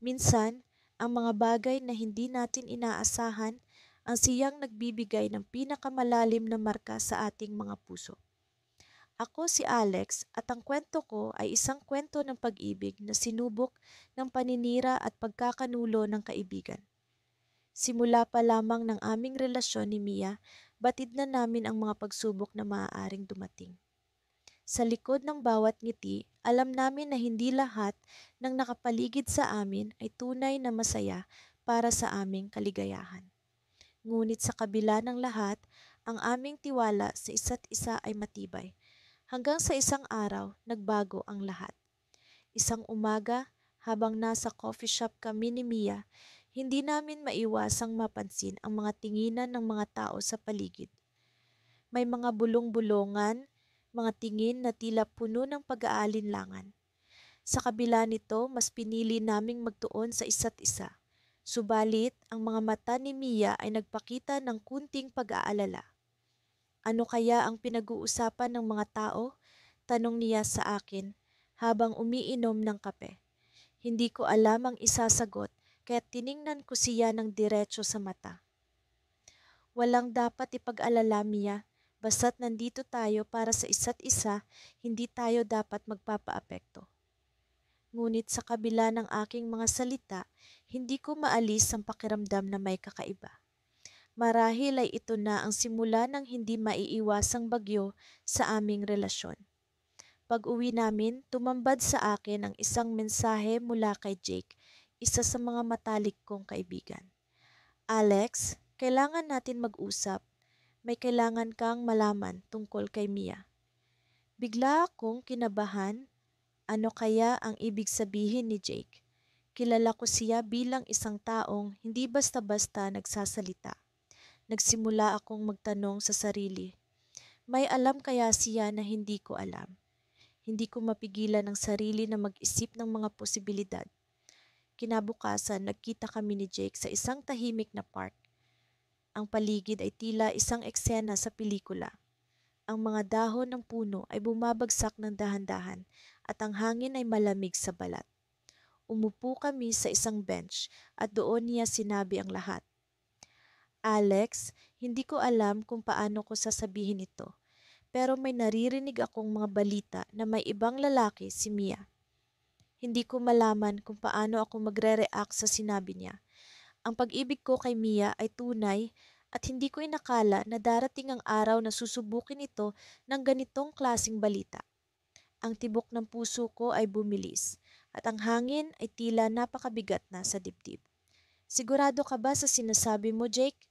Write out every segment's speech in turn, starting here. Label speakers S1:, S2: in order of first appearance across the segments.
S1: Minsan, ang mga bagay na hindi natin inaasahan ang siyang nagbibigay ng pinakamalalim na marka sa ating mga puso. Ako si Alex at ang kwento ko ay isang kwento ng pag-ibig na sinubok ng paninira at pagkakanulo ng kaibigan. Simula pa lamang ng aming relasyon ni Mia, batid na namin ang mga pagsubok na maaaring dumating. Sa likod ng bawat ngiti, alam namin na hindi lahat ng nakapaligid sa amin ay tunay na masaya para sa aming kaligayahan. Ngunit sa kabila ng lahat, ang aming tiwala sa isa't isa ay matibay. Hanggang sa isang araw, nagbago ang lahat. Isang umaga, habang nasa coffee shop kami ni Mia, hindi namin maiwasang mapansin ang mga tinginan ng mga tao sa paligid. May mga bulong-bulongan, mga tingin na tila puno ng pag-aalinlangan. Sa kabila nito, mas pinili naming magtuon sa isa't isa. Subalit, ang mga mata ni Mia ay nagpakita ng kunting pag-aalala. Ano kaya ang pinag-uusapan ng mga tao? Tanong niya sa akin habang umiinom ng kape. Hindi ko alam ang isasagot kaya tiningnan ko siya ng diretso sa mata. Walang dapat ipag-alala, Mia. Basta't nandito tayo para sa isa't isa, hindi tayo dapat magpapaapekto. Ngunit sa kabila ng aking mga salita, hindi ko maalis ang pakiramdam na may kakaiba. Marahil ay ito na ang simula ng hindi maiiwasang bagyo sa aming relasyon. Pag-uwi namin, tumambad sa akin ang isang mensahe mula kay Jake, isa sa mga matalik kong kaibigan. Alex, kailangan natin mag-usap. May kailangan kang malaman tungkol kay Mia. Bigla akong kinabahan. Ano kaya ang ibig sabihin ni Jake? Kilala ko siya bilang isang taong hindi basta-basta nagsasalita. Nagsimula akong magtanong sa sarili. May alam kaya siya na hindi ko alam? Hindi ko mapigilan ang sarili na mag-isip ng mga posibilidad. Kinabukasan, nagkita kami ni Jake sa isang tahimik na park. Ang paligid ay tila isang eksena sa pelikula. Ang mga dahon ng puno ay bumabagsak ng dahan-dahan at ang hangin ay malamig sa balat. Umupo kami sa isang bench at doon niya sinabi ang lahat. Alex, hindi ko alam kung paano ko sasabihin ito, pero may naririnig akong mga balita na may ibang lalaki si Mia. Hindi ko malaman kung paano ako magre-react sa sinabi niya. Ang pag-ibig ko kay Mia ay tunay at hindi ko inakala na darating ang araw na susubukin ito ng ganitong klasing balita. Ang tibok ng puso ko ay bumilis at ang hangin ay tila napakabigat na sa dibdib. Sigurado ka ba sa sinasabi mo, Jake?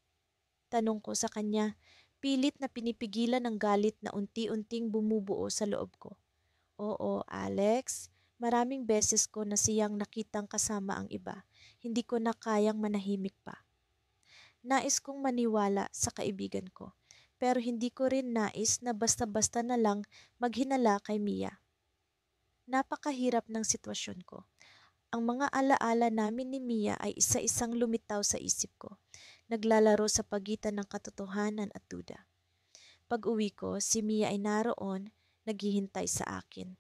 S1: Tanong ko sa kanya, pilit na pinipigilan ng galit na unti-unting bumubuo sa loob ko. Oo, Alex. Maraming beses ko na siyang nakitang kasama ang iba. Hindi ko na kayang manahimik pa. Nais kong maniwala sa kaibigan ko. Pero hindi ko rin nais na basta-basta na lang maghinala kay Mia. Napakahirap ng sitwasyon ko. Ang mga alaala namin ni Mia ay isa-isang lumitaw sa isip ko. Naglalaro sa pagitan ng katotohanan at duda. Pag-uwi ko, si Mia ay naroon, naghihintay sa akin.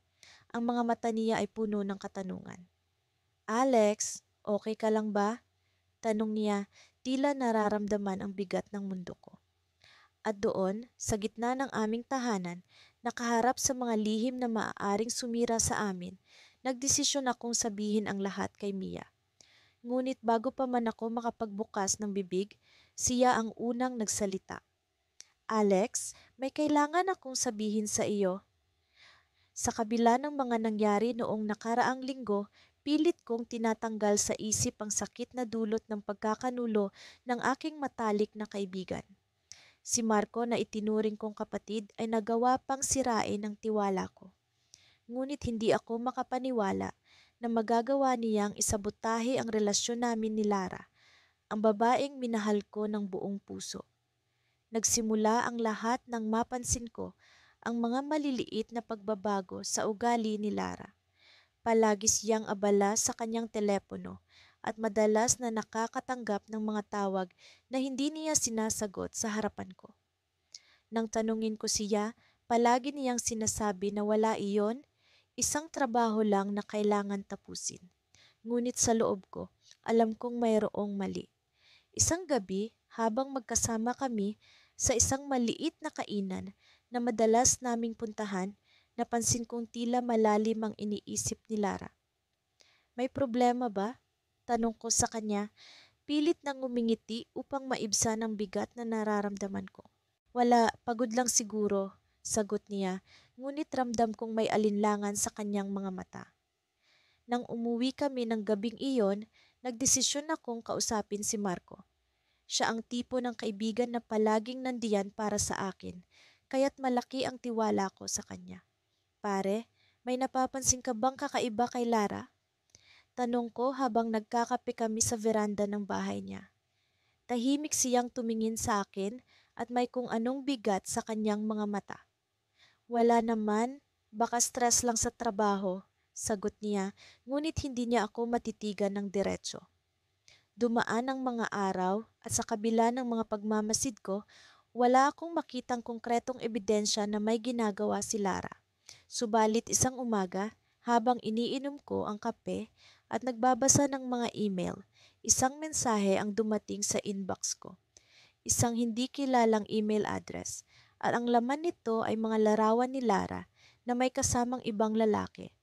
S1: Ang mga mata niya ay puno ng katanungan. Alex, okay ka lang ba? Tanong niya, tila nararamdaman ang bigat ng mundo ko. At doon, sa gitna ng aming tahanan, nakaharap sa mga lihim na maaaring sumira sa amin, nagdesisyon akong sabihin ang lahat kay Mia. Ngunit bago pa man ako makapagbukas ng bibig, siya ang unang nagsalita. Alex, may kailangan akong sabihin sa iyo. Sa kabila ng mga nangyari noong nakaraang linggo, pilit kong tinatanggal sa isip ang sakit na dulot ng pagkakanulo ng aking matalik na kaibigan. Si Marco na itinuring kong kapatid ay nagawa pang sirain ang tiwala ko. Ngunit hindi ako makapaniwala na magagawa niyang isabotahe ang relasyon namin ni Lara, ang babaeng minahal ko ng buong puso. Nagsimula ang lahat nang mapansin ko ang mga maliliit na pagbabago sa ugali ni Lara. Palagi siyang abala sa kanyang telepono at madalas na nakakatanggap ng mga tawag na hindi niya sinasagot sa harapan ko. Nang tanungin ko siya, palagi niyang sinasabi na wala iyon, isang trabaho lang na kailangan tapusin. Ngunit sa loob ko, alam kong mayroong mali. Isang gabi, habang magkasama kami sa isang maliit na kainan na madalas naming puntahan, napansin kong tila malalim ang iniisip ni Lara. May problema ba? Tanong ko sa kanya, pilit nang ngumingiti upang maibsan ang bigat na nararamdaman ko. Wala, pagod lang siguro, sagot niya, ngunit ramdam kong may alinlangan sa kanyang mga mata. Nang umuwi kami ng gabing iyon, nagdesisyon akong kausapin si Marco. Siya ang tipo ng kaibigan na palaging nandiyan para sa akin, kaya't malaki ang tiwala ko sa kanya. Pare, may napapansin ka bang kakaiba kay Lara? Tanong ko habang nagkakape kami sa veranda ng bahay niya. Tahimik siyang tumingin sa akin at may kung anong bigat sa kanyang mga mata. Wala naman, baka stress lang sa trabaho, sagot niya, ngunit hindi niya ako matitigan ng diretso. Dumaan ang mga araw at sa kabila ng mga pagmamasid ko, wala akong makitang konkretong ebidensya na may ginagawa si Lara. Subalit isang umaga, habang iniinom ko ang kape at nagbabasa ng mga email, isang mensahe ang dumating sa inbox ko. Isang hindi kilalang email address at ang laman nito ay mga larawan ni Lara na may kasamang ibang lalaki.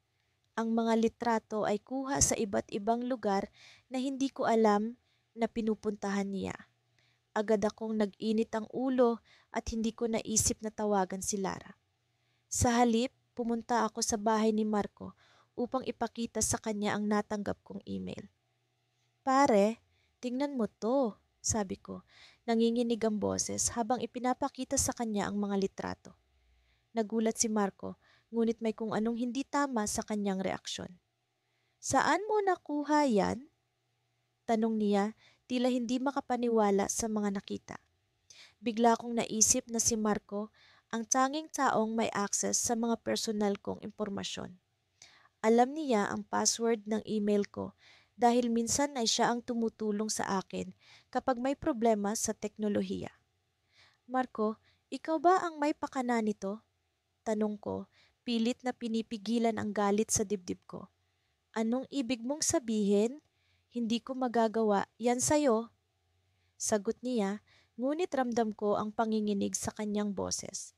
S1: Ang mga litrato ay kuha sa iba't ibang lugar na hindi ko alam na pinupuntahan niya. Agad akong nag-init ang ulo at hindi ko naisip na tawagan si Lara. Sa halip, pumunta ako sa bahay ni Marco upang ipakita sa kanya ang natanggap kong email. Pare, tingnan mo to, sabi ko. Nanginginig ang boses habang ipinapakita sa kanya ang mga litrato. Nagulat si Marco, ngunit may kung anong hindi tama sa kanyang reaksyon. Saan mo nakuha yan? Tanong niya, tila hindi makapaniwala sa mga nakita. Bigla kong naisip na si Marco ang tanging taong may access sa mga personal kong impormasyon. Alam niya ang password ng email ko dahil minsan ay siya ang tumutulong sa akin kapag may problema sa teknolohiya. Marco, ikaw ba ang may pakana nito? Tanong ko, pilit na pinipigilan ang galit sa dibdib ko. Anong ibig mong sabihin? Hindi ko magagawa yan sa'yo. Sagot niya, ngunit ramdam ko ang panginginig sa kanyang boses.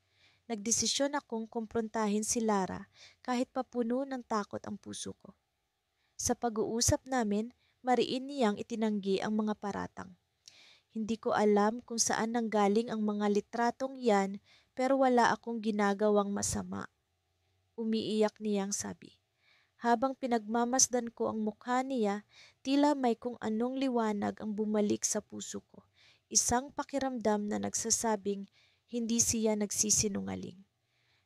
S1: Nagdesisyon akong kumprontahin si Lara kahit papuno ng takot ang puso ko. Sa pag-uusap namin, mariin niyang itinanggi ang mga paratang. Hindi ko alam kung saan nanggaling ang mga litratong yan pero wala akong ginagawang masama. Umiiyak niyang sabi. Habang pinagmamasdan ko ang mukha niya, tila may kung anong liwanag ang bumalik sa puso ko. Isang pakiramdam na nagsasabing hindi siya nagsisinungaling.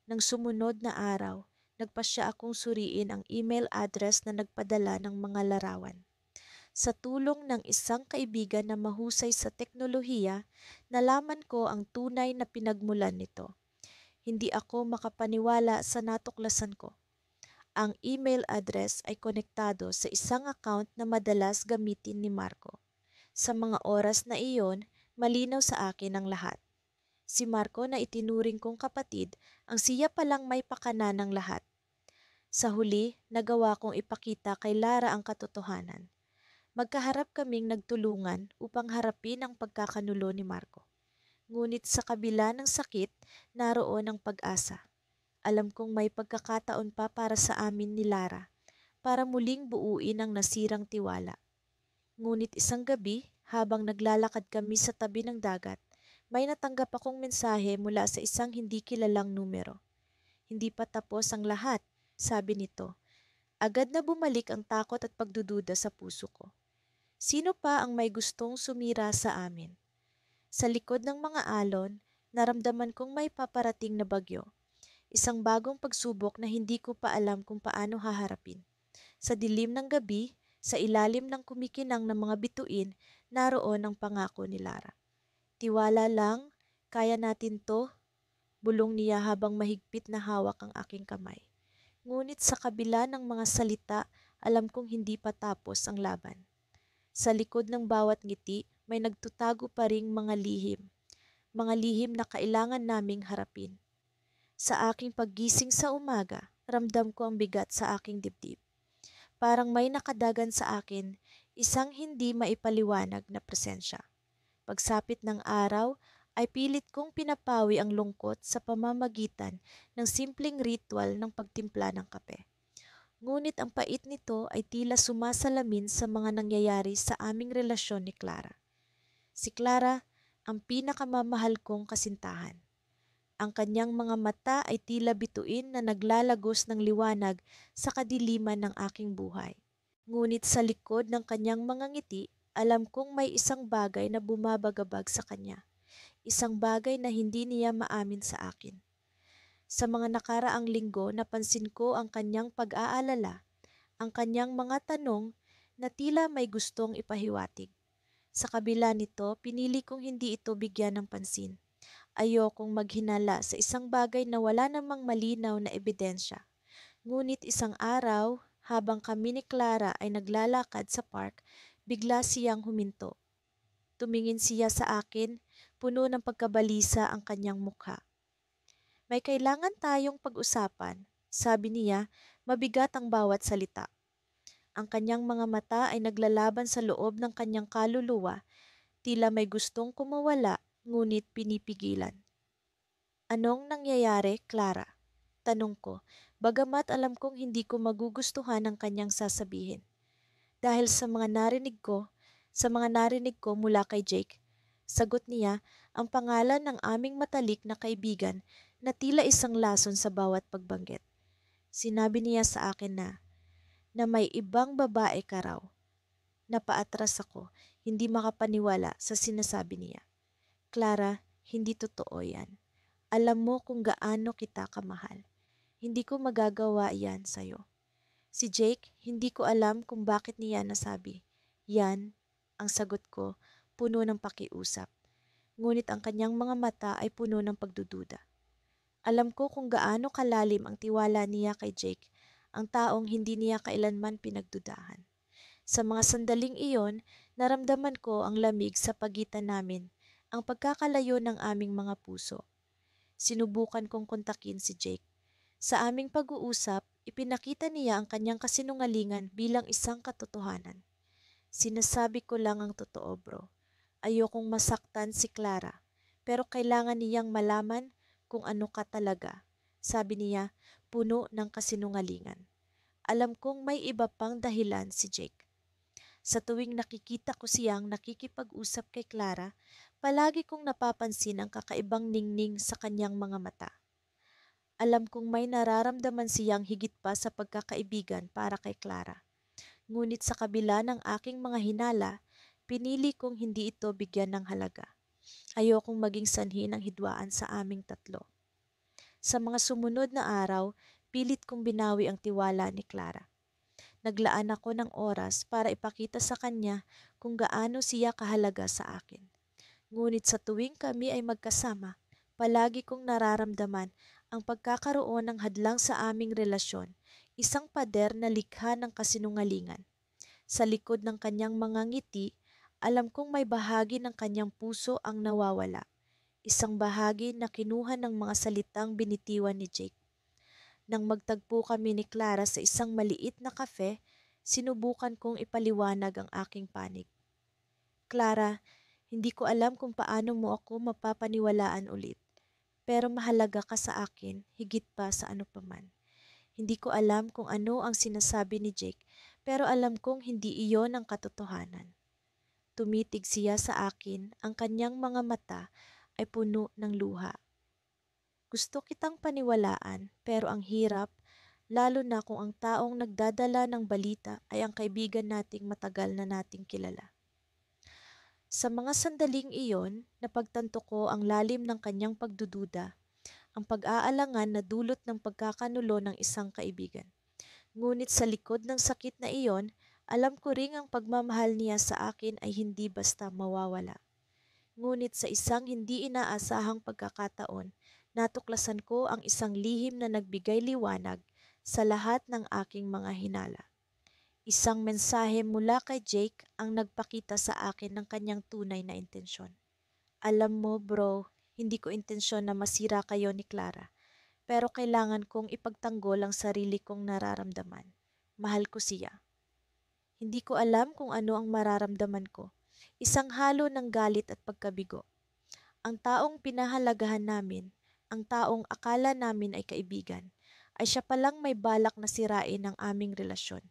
S1: Nang sumunod na araw, nagpasya akong suriin ang email address na nagpadala ng mga larawan. Sa tulong ng isang kaibigan na mahusay sa teknolohiya, nalaman ko ang tunay na pinagmulan nito. Hindi ako makapaniwala sa natuklasan ko. Ang email address ay konektado sa isang account na madalas gamitin ni Marco. Sa mga oras na iyon, malinaw sa akin ang lahat. Si Marco na itinuring kong kapatid ang siya palang may pakana ng lahat. Sa huli, nagawa kong ipakita kay Lara ang katotohanan. Magkaharap kaming nagtulungan upang harapin ang pagkakanulo ni Marco. Ngunit sa kabila ng sakit, naroon ang pag-asa. Alam kong may pagkakataon pa para sa amin ni Lara, para muling buuin ang nasirang tiwala. Ngunit isang gabi, habang naglalakad kami sa tabi ng dagat, may natanggap akong mensahe mula sa isang hindi kilalang numero. Hindi pa tapos ang lahat, sabi nito. Agad na bumalik ang takot at pagdududa sa puso ko. Sino pa ang may gustong sumira sa amin? Sa likod ng mga alon, naramdaman kong may paparating na bagyo. Isang bagong pagsubok na hindi ko pa alam kung paano haharapin. Sa dilim ng gabi, sa ilalim ng kumikinang ng mga bituin, naroon ang pangako ni Lara. Tiwala lang, kaya natin to, bulong niya habang mahigpit na hawak ang aking kamay. Ngunit sa kabila ng mga salita, alam kong hindi pa tapos ang laban. Sa likod ng bawat ngiti, may nagtutago pa ring mga lihim na kailangan naming harapin. Sa aking paggising sa umaga, ramdam ko ang bigat sa aking dibdib. Parang may nakadagan sa akin, isang hindi maipaliwanag na presensya. Pagsapit ng araw, ay pilit kong pinapawi ang lungkot sa pamamagitan ng simpleng ritual ng pagtimpla ng kape. Ngunit ang pait nito ay tila sumasalamin sa mga nangyayari sa aming relasyon ni Clara. Si Clara, ang pinakamamahal kong kasintahan. Ang kanyang mga mata ay tila bituin na naglalagos ng liwanag sa kadiliman ng aking buhay. Ngunit sa likod ng kanyang mga ngiti, alam kong may isang bagay na bumabagabag sa kanya. Isang bagay na hindi niya maamin sa akin. Sa mga nakaraang linggo, napansin ko ang kanyang pag-aalala, ang kanyang mga tanong na tila may gustong ipahiwatig. Sa kabila nito, pinili kong hindi ito bigyan ng pansin. Ayokong maghinala sa isang bagay na wala namang malinaw na ebidensya. Ngunit isang araw, habang kami ni Clara ay naglalakad sa park, bigla siyang huminto. Tumingin siya sa akin, puno ng pagkabalisa ang kanyang mukha. May kailangan tayong pag-usapan, sabi niya, mabigat ang bawat salita. Ang kanyang mga mata ay naglalaban sa loob ng kanyang kaluluwa, tila may gustong kumawala, ngunit pinipigilan. Anong nangyayari, Clara? Tanong ko, bagamat alam kong hindi ko magugustuhan ang kanyang sasabihin. Dahil sa mga narinig ko mula kay Jake, sagot niya ang pangalan ng aming matalik na kaibigan na tila isang lason sa bawat pagbanggit. Sinabi niya sa akin na may ibang babae ka raw. Napaatras ako, hindi makapaniwala sa sinasabi niya. Clara, hindi totoo yan. Alam mo kung gaano kita kamahal. Hindi ko magagawa yan sa'yo. Si Jake, hindi ko alam kung bakit niya nasabi. Yan, ang sagot ko, puno ng pakiusap. Ngunit ang kanyang mga mata ay puno ng pagdududa. Alam ko kung gaano kalalim ang tiwala niya kay Jake, ang taong hindi niya kailanman pinagdudahan. Sa mga sandaling iyon, naramdaman ko ang lamig sa pagitan namin, ang pagkakalayo ng aming mga puso. Sinubukan kong kontakin si Jake. Sa aming pag-uusap, ipinakita niya ang kanyang kasinungalingan bilang isang katotohanan. Sinasabi ko lang ang totoo, bro. Ayokong masaktan si Clara, pero kailangan niyang malaman kung ano ka talaga. Sabi niya, puno ng kasinungalingan. Alam kong may iba pang dahilan si Jake. Sa tuwing nakikita ko siyang nakikipag-usap kay Clara, palagi kong napapansin ang kakaibang ningning sa kanyang mga mata. Alam kong may nararamdaman siyang higit pa sa pagkakaibigan para kay Clara. Ngunit sa kabila ng aking mga hinala, pinili kong hindi ito bigyan ng halaga. Ayokong maging sanhi ng hidwaan sa aming tatlo. Sa mga sumunod na araw, pilit kong binawi ang tiwala ni Clara. Naglaan ako ng oras para ipakita sa kanya kung gaano siya kahalaga sa akin. Ngunit sa tuwing kami ay magkasama, palagi kong nararamdaman ang pagkakaroon ng hadlang sa aming relasyon, isang pader na likha ng kasinungalingan. Sa likod ng kanyang mga ngiti, alam kong may bahagi ng kanyang puso ang nawawala. Isang bahagi na kinuha ng mga salitang binitiwan ni Jake. Nang magtagpo kami ni Clara sa isang maliit na kafe, sinubukan kong ipaliwanag ang aking panig. Clara, hindi ko alam kung paano mo ako mapapaniwalaan ulit. Pero mahalaga ka sa akin, higit pa sa ano paman. Hindi ko alam kung ano ang sinasabi ni Jake, pero alam kong hindi iyon ang katotohanan. Tumitig siya sa akin, ang kanyang mga mata ay puno ng luha. Gusto kitang paniwalaan, pero ang hirap, lalo na kung ang taong nagdadala ng balita ay ang kaibigan nating matagal na nating kilala. Sa mga sandaling iyon, napagtanto ko ang lalim ng kanyang pagdududa, ang pag-aalangan na dulot ng pagkakanulo ng isang kaibigan. Ngunit sa likod ng sakit na iyon, alam ko ring ang pagmamahal niya sa akin ay hindi basta mawawala. Ngunit sa isang hindi inaasahang pagkakataon, natuklasan ko ang isang lihim na nagbigay liwanag sa lahat ng aking mga hinala. Isang mensahe mula kay Jake ang nagpakita sa akin ng kanyang tunay na intensyon. Alam mo bro, hindi ko intensyon na masira kayo ni Clara, pero kailangan kong ipagtanggol ang sarili kong nararamdaman. Mahal ko siya. Hindi ko alam kung ano ang mararamdaman ko. Isang halo ng galit at pagkabigo. Ang taong pinahalagahan namin, ang taong akala namin ay kaibigan, ay siya palang may balak na sirain ang aming relasyon.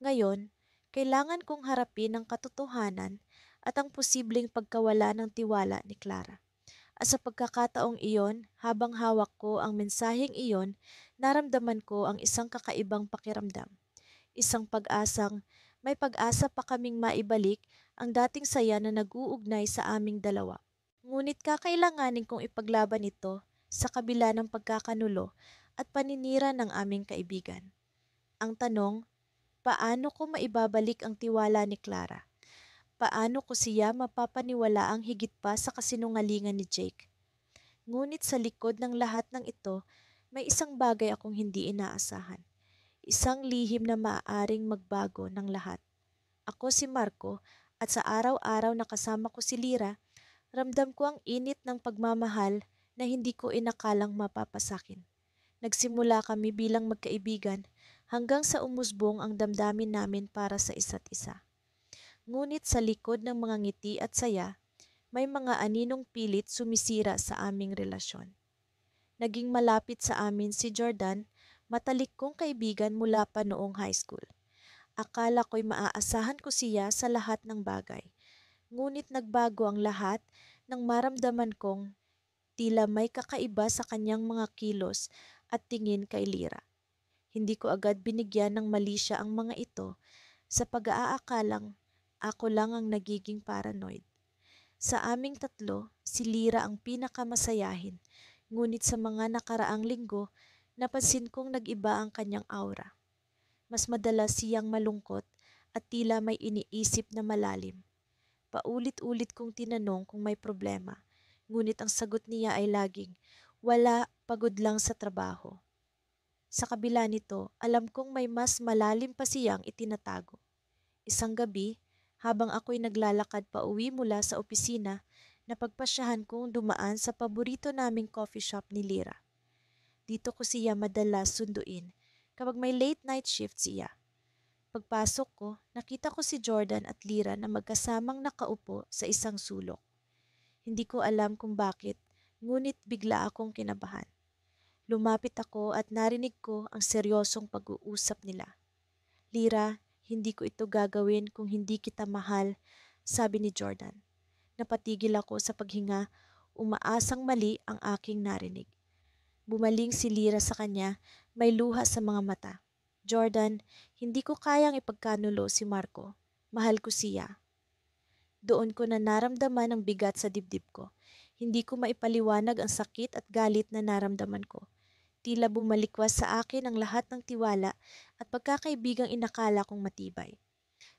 S1: Ngayon, kailangan kong harapin ang katotohanan at ang posibleng pagkawala ng tiwala ni Clara. At sa pagkakataong iyon, habang hawak ko ang mensaheng iyon, naramdaman ko ang isang kakaibang pakiramdam. Isang pag-asang may pag-asa pa kaming maibalik ang dating saya na nag-uugnay sa aming dalawa. Ngunit kakailanganin kong ipaglaban ito sa kabila ng pagkakanulo at paninira ng aming kaibigan. Ang tanong, paano ko maibabalik ang tiwala ni Clara? Paano ko siya mapapaniwala ang higit pa sa kasinungalingan ni Jake? Ngunit sa likod ng lahat ng ito, may isang bagay akong hindi inaasahan. Isang lihim na maaaring magbago ng lahat. Ako si Marco at sa araw-araw na kasama ko si Lira, ramdam ko ang init ng pagmamahal na hindi ko inakalang mapapasakin. Nagsimula kami bilang magkaibigan hanggang sa umusbong ang damdamin namin para sa isa't isa. Ngunit sa likod ng mga ngiti at saya, may mga aninong pilit sumisira sa aming relasyon. Naging malapit sa amin si Jordan, matalik kong kaibigan mula pa noong high school. Akala ko'y maaasahan ko siya sa lahat ng bagay. Ngunit nagbago ang lahat nang maramdaman kong tila may kakaiba sa kanyang mga kilos at tingin kay Lira. Hindi ko agad binigyan ng mali siya ang mga ito sa pag-aakalang ako lang ang nagiging paranoid. Sa aming tatlo, si Lira ang pinakamasayahin, ngunit sa mga nakaraang linggo, napansin kong nag-iba ang kanyang aura. Mas madalas siyang malungkot at tila may iniisip na malalim. Paulit-ulit kong tinanong kung may problema, ngunit ang sagot niya ay laging, wala, pagod lang sa trabaho. Sa kabila nito, alam kong may mas malalim pa siyang itinatago. Isang gabi, habang ako'y naglalakad pa uwi mula sa opisina, napagpasyahan kong dumaan sa paborito naming coffee shop ni Lira. Dito ko siya madalas sunduin kapag may late night shift siya. Pagpasok ko, nakita ko si Jordan at Lira na magkasamang nakaupo sa isang sulok. Hindi ko alam kung bakit, ngunit bigla akong kinabahan. Lumapit ako at narinig ko ang seryosong pag-uusap nila. Lira, hindi ko ito gagawin kung hindi kita mahal, sabi ni Jordan. Napatigil ako sa paghinga, umaasang mali ang aking narinig. Bumaling si Lira sa kanya, may luha sa mga mata. Jordan, hindi ko kayang ipagkanulo si Marco. Mahal ko siya. Doon ko na naramdaman ang bigat sa dibdib ko. Hindi ko maipaliwanag ang sakit at galit na naramdaman ko. Tila bumalikwas sa akin ang lahat ng tiwala at pagkakaibigang inakala kong matibay.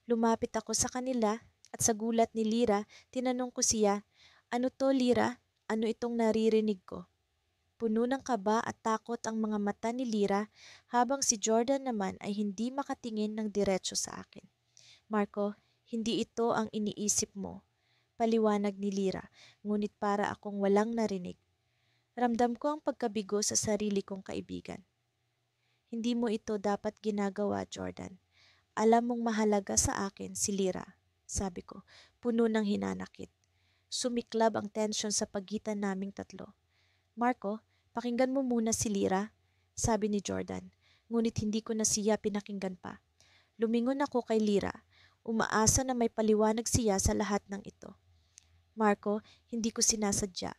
S1: Lumapit ako sa kanila at sa gulat ni Lira, tinanong ko siya, ano to Lira? Ano itong naririnig ko? Puno ng kaba at takot ang mga mata ni Lira habang si Jordan naman ay hindi makatingin ng diretso sa akin. Marco, hindi ito ang iniisip mo. Paliwanag ni Lira, ngunit para akong walang narinig. Ramdam ko ang pagkabigo sa sarili kong kaibigan. Hindi mo ito dapat ginagawa, Jordan. Alam mong mahalaga sa akin si Lira, sabi ko, puno ng hinanakit. Sumiklab ang tensyon sa pagitan naming tatlo. Marco, pakinggan mo muna si Lira, sabi ni Jordan, ngunit hindi ko na siya pinakinggan pa. Lumingon ako kay Lira, umaasa na may paliwanag siya sa lahat ng ito. Marco, hindi ko sinasadya.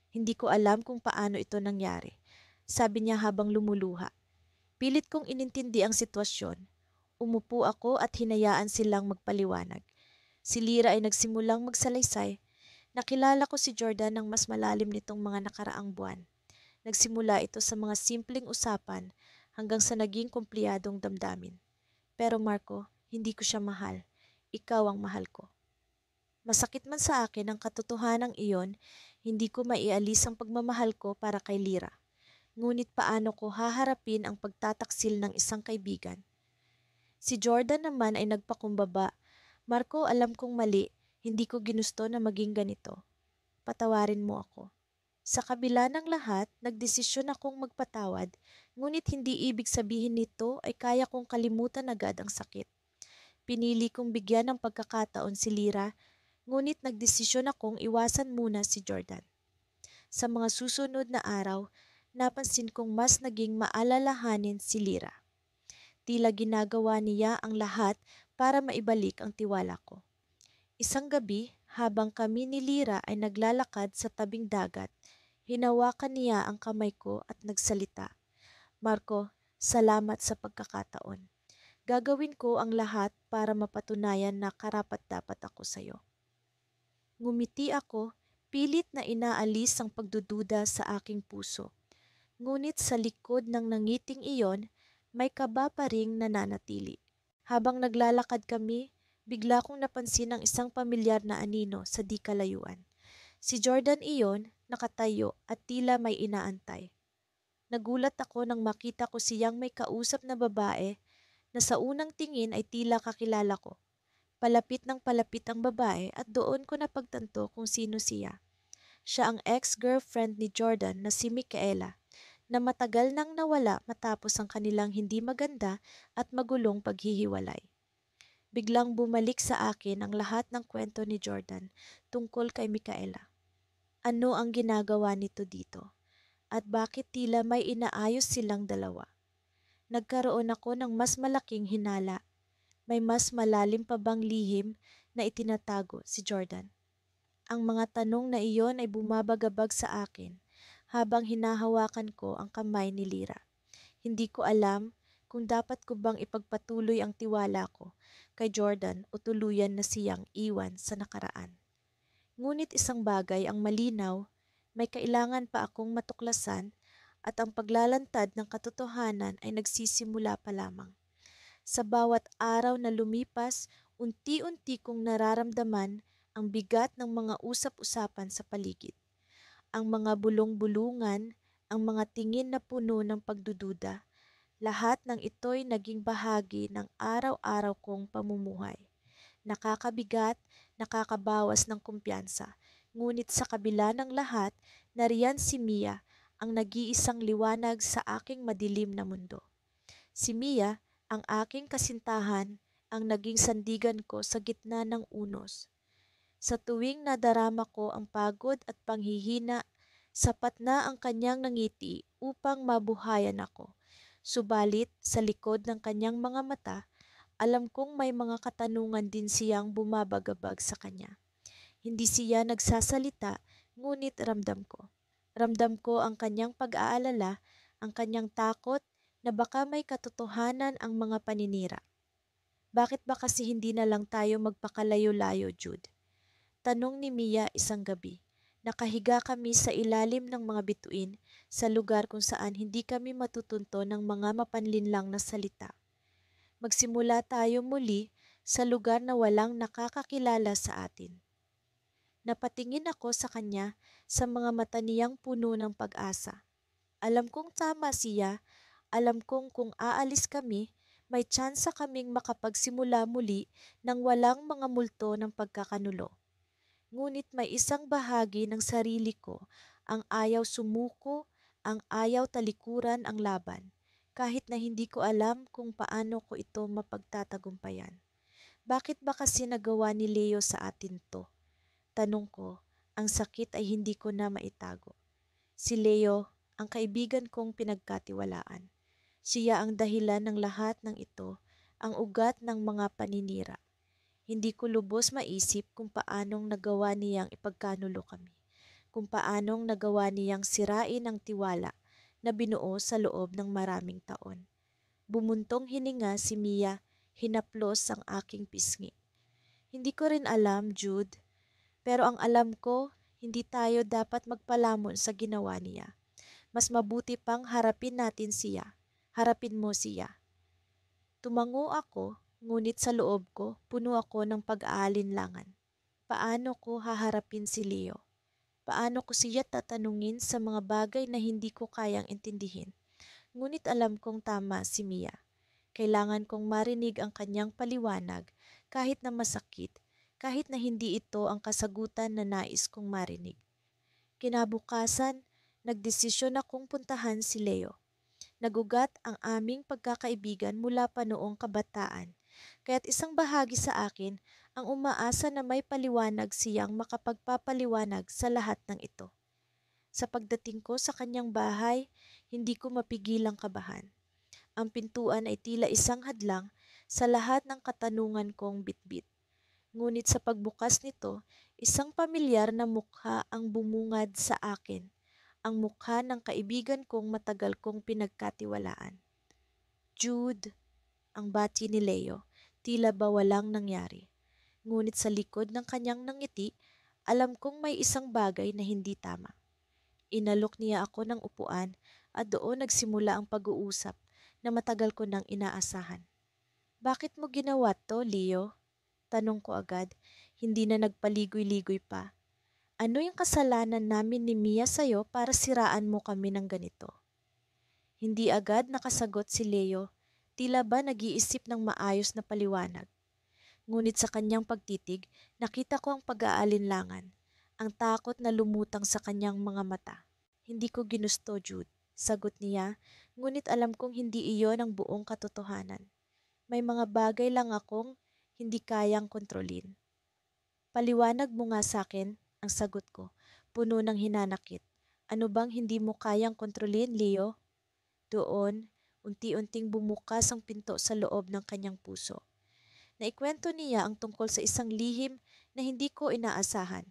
S1: Hindi ko alam kung paano ito nangyari, sabi niya habang lumuluha. Pilit kong inintindi ang sitwasyon. Umupo ako at hinayaan silang magpaliwanag. Si Lira ay nagsimulang magsalaysay. Nakilala ko si Jordan ng mas malalim nitong mga nakaraang buwan. Nagsimula ito sa mga simpleng usapan hanggang sa naging kompliyadong damdamin. Pero Marco, hindi ko siya mahal. Ikaw ang mahal ko. Masakit man sa akin ang katotohanang iyon, hindi ko maialis ang pagmamahal ko para kay Lira. Ngunit paano ko haharapin ang pagtataksil ng isang kaibigan? Si Jordan naman ay nagpakumbaba. Marco, alam kong mali. Hindi ko ginusto na maging ganito. Patawarin mo ako. Sa kabila ng lahat, nagdesisyon akong magpatawad, ngunit hindi ibig sabihin nito ay kaya kong kalimutan agad ang sakit. Pinili kong bigyan ng pagkakataon si Lyra, ngunit nagdesisyon akong iwasan muna si Jordan. Sa mga susunod na araw, napansin kong mas naging maalalahanin si Lyra. Tila ginagawa niya ang lahat para maibalik ang tiwala ko. Isang gabi, habang kami ni Lyra ay naglalakad sa tabing dagat, hinawakan niya ang kamay ko at nagsalita, "Marco, salamat sa pagkakataon. Gagawin ko ang lahat para mapatunayan na karapat-dapat ako sa iyo." Ngumiti ako, pilit na inaalis ang pagdududa sa aking puso. Ngunit sa likod ng nangiting iyon, may kaba pa ring nananatili. Habang naglalakad kami, bigla kong napansin ang isang pamilyar na anino sa di kalayuan. Si Jordan iyon, nakatayo at tila may inaantay. Nagulat ako nang makita ko siyang may kausap na babae na sa unang tingin ay tila kakilala ko. Palapit ng palapit ang babae at doon ko napagtanto kung sino siya. Siya ang ex-girlfriend ni Jordan na si Micaela, na matagal nang nawala matapos ang kanilang hindi maganda at magulong paghihiwalay. Biglang bumalik sa akin ang lahat ng kwento ni Jordan tungkol kay Micaela. Ano ang ginagawa nito dito? At bakit tila may inaayos silang dalawa? Nagkaroon ako ng mas malaking hinala. May mas malalim pa bang lihim na itinatago si Jordan? Ang mga tanong na iyon ay bumabagabag sa akin habang hinahawakan ko ang kamay ni Lyra. Hindi ko alam kung dapat ko bang ipagpatuloy ang tiwala ko kay Jordan o tuluyan na siyang iwan sa nakaraan. Ngunit isang bagay ang malinaw, may kailangan pa akong matuklasan at ang paglalantad ng katotohanan ay nagsisimula pa lamang. Sa bawat araw na lumipas, unti-unti kong nararamdaman ang bigat ng mga usap-usapan sa paligid. Ang mga bulong-bulungan, ang mga tingin na puno ng pagdududa, lahat ng ito'y naging bahagi ng araw-araw kong pamumuhay. Nakakabigat, nakakabawas ng kumpiyansa, ngunit sa kabila ng lahat, nariyan si Mia, ang nag-iisang liwanag sa aking madilim na mundo. Si Mia, ang aking kasintahan, ang naging sandigan ko sa gitna ng unos. Sa tuwing nadarama ko ang pagod at panghihina, sapat na ang kanyang ngiti upang mabuhayan ako. Subalit sa likod ng kanyang mga mata, alam kong may mga katanungan din siyang bumabagabag sa kanya. Hindi siya nagsasalita, ngunit ramdam ko. Ramdam ko ang kanyang pag-aalala, ang kanyang takot na baka may katotohanan ang mga paninira. Bakit ba kasi hindi na lang tayo magpakalayo-layo, Jude? Tanong ni Mia isang gabi. Nakahiga kami sa ilalim ng mga bituin sa lugar kung saan hindi kami matutunto ng mga mapanlinlang na salita. Magsimula tayo muli sa lugar na walang nakakakilala sa atin. Napatingin ako sa kanya, sa mga mata niyang puno ng pag-asa. Alam kong tama siya. Alam kong kung aalis kami, may tsansa kaming makapagsimula muli ng walang mga multo ng pagkakanulo. Ngunit may isang bahagi ng sarili ko ang ayaw sumuko, ang ayaw talikuran ang laban, kahit na hindi ko alam kung paano ko ito mapagtatagumpayan. Bakit ba kasi nagawa ni Leo sa atin to? Tanong ko, ang sakit ay hindi ko na maitago. Si Leo, ang kaibigan kong pinagkatiwalaan. Siya ang dahilan ng lahat ng ito, ang ugat ng mga paninira. Hindi ko lubos maisip kung paanong nagawa niyang ipagkanulo kami, kung paanong nagawa niyang sirain ang tiwala na binuo sa loob ng maraming taon. Bumuntong hininga si Mia, hinaplos ang aking pisngi. Hindi ko rin alam, Jude, pero ang alam ko, hindi tayo dapat magpalamon sa ginawa niya. Mas mabuti pang harapin natin siya. Harapin mo siya. Tumango ako, ngunit sa loob ko, puno ako ng pag-aalinlangan. Paano ko haharapin si Leo? Paano ko siya tatanungin sa mga bagay na hindi ko kayang intindihin? Ngunit alam kong tama si Mia. Kailangan kong marinig ang kanyang paliwanag kahit na masakit, kahit na hindi ito ang kasagutan na nais kong marinig. Kinabukasan, nagdesisyon akong puntahan si Leo. Nagugat ang aming pagkakaibigan mula pa noong kabataan, kaya't isang bahagi sa akin ang umaasa na may paliwanag siyang makapagpapaliwanag sa lahat ng ito. Sa pagdating ko sa kanyang bahay, hindi ko mapigilang kabahan. Ang pintuan ay tila isang hadlang sa lahat ng katanungan kong bitbit. Ngunit sa pagbukas nito, isang pamilyar na mukha ang bumungad sa akin, ang mukha ng kaibigan kong matagal kong pinagkatiwalaan. Jude, ang bati ni Leo, tila ba walang nangyari. Ngunit sa likod ng kanyang nangiti, alam kong may isang bagay na hindi tama. Inalok niya ako ng upuan at doon nagsimula ang pag-uusap na matagal ko nang inaasahan. Bakit mo ginawa to, Leo? Tanong ko agad, hindi na nagpaligoy-ligoy pa. Ano yung kasalanan namin ni Mia sa'yo para siraan mo kami ng ganito? Hindi agad nakasagot si Leo, tila ba nag-iisip ng maayos na paliwanag. Ngunit sa kanyang pagtitig, nakita ko ang pag-aalinlangan, ang takot na lumutang sa kanyang mga mata. Hindi ko ginusto, Jude, sagot niya, ngunit alam kong hindi iyon ang buong katotohanan. May mga bagay lang akong hindi kayang kontrolin. Paliwanag mo nga sa akin, ang sagot ko, puno ng hinanakit. Ano bang hindi mo kayang kontrolin, Leo? Doon, unti-unting bumukas ang pinto sa loob ng kanyang puso. Naikwento niya ang tungkol sa isang lihim na hindi ko inaasahan,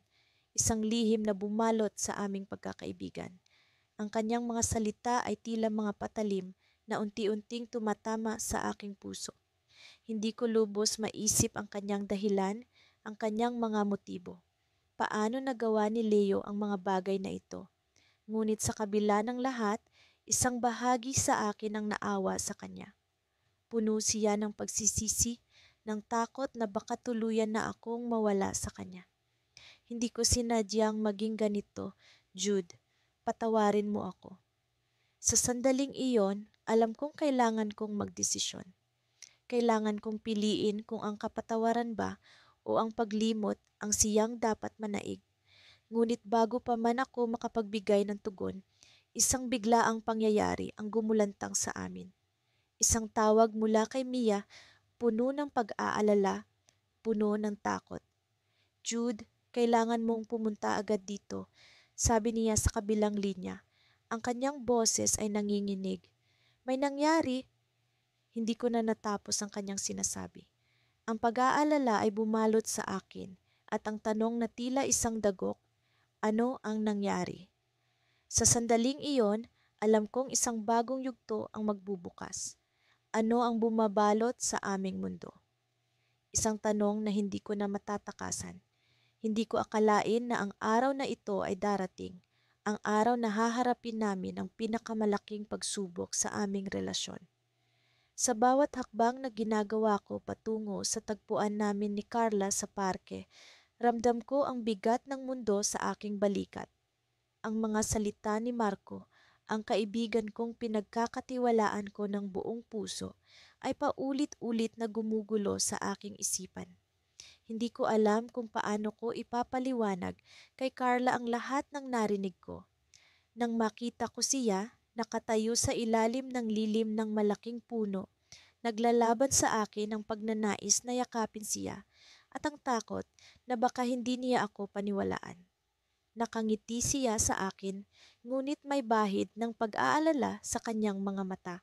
S1: isang lihim na bumalot sa aming pagkakaibigan. Ang kanyang mga salita ay tila mga patalim na unti-unting tumatama sa aking puso. Hindi ko lubos maisip ang kanyang dahilan, ang kanyang mga motibo. Paano nagawa ni Leo ang mga bagay na ito? Ngunit sa kabila ng lahat, isang bahagi sa akin ang naawa sa kanya. Puno siya ng pagsisisi, ng takot na baka tuluyan na akong mawala sa kanya. Hindi ko sinadyang maging ganito, Jude. Patawarin mo ako. Sa sandaling iyon, alam kong kailangan kong magdesisyon. Kailangan kong piliin kung ang kapatawaran ba o ang paglimot ang siyang dapat manaig. Ngunit bago pa man ako makapagbigay ng tugon, isang biglaang pangyayari ang gumulantang sa amin. Isang tawag mula kay Mia, puno ng pag-aalala, puno ng takot. Jude, kailangan mong pumunta agad dito, sabi niya sa kabilang linya. Ang kanyang boses ay nanginginig. May nangyari? Hindi ko na natapos ang kanyang sinasabi. Ang pag-aalala ay bumalot sa akin at ang tanong na tila isang dagok, ano ang nangyari? Sa sandaling iyon, alam kong isang bagong yugto ang magbubukas. Ano ang bumabalot sa aming mundo? Isang tanong na hindi ko na matatakasan. Hindi ko akalain na ang araw na ito ay darating, ang araw na haharapin namin ang pinakamalaking pagsubok sa aming relasyon. Sa bawat hakbang na ginagawa ko patungo sa tagpuan namin ni Carla sa parke, ramdam ko ang bigat ng mundo sa aking balikat. Ang mga salita ni Marco, ang kaibigan kong pinagkakatiwalaan ko ng buong puso, ay paulit-ulit na gumugulo sa aking isipan. Hindi ko alam kung paano ko ipapaliwanag kay Carla ang lahat ng narinig ko. Nang makita ko siya, nakatayo sa ilalim ng lilim ng malaking puno, naglalaban sa akin ang pagnanais na yakapin siya at ang takot na baka hindi niya ako paniwalaan. Nakangiti siya sa akin, ngunit may bahid ng pag-aalala sa kanyang mga mata.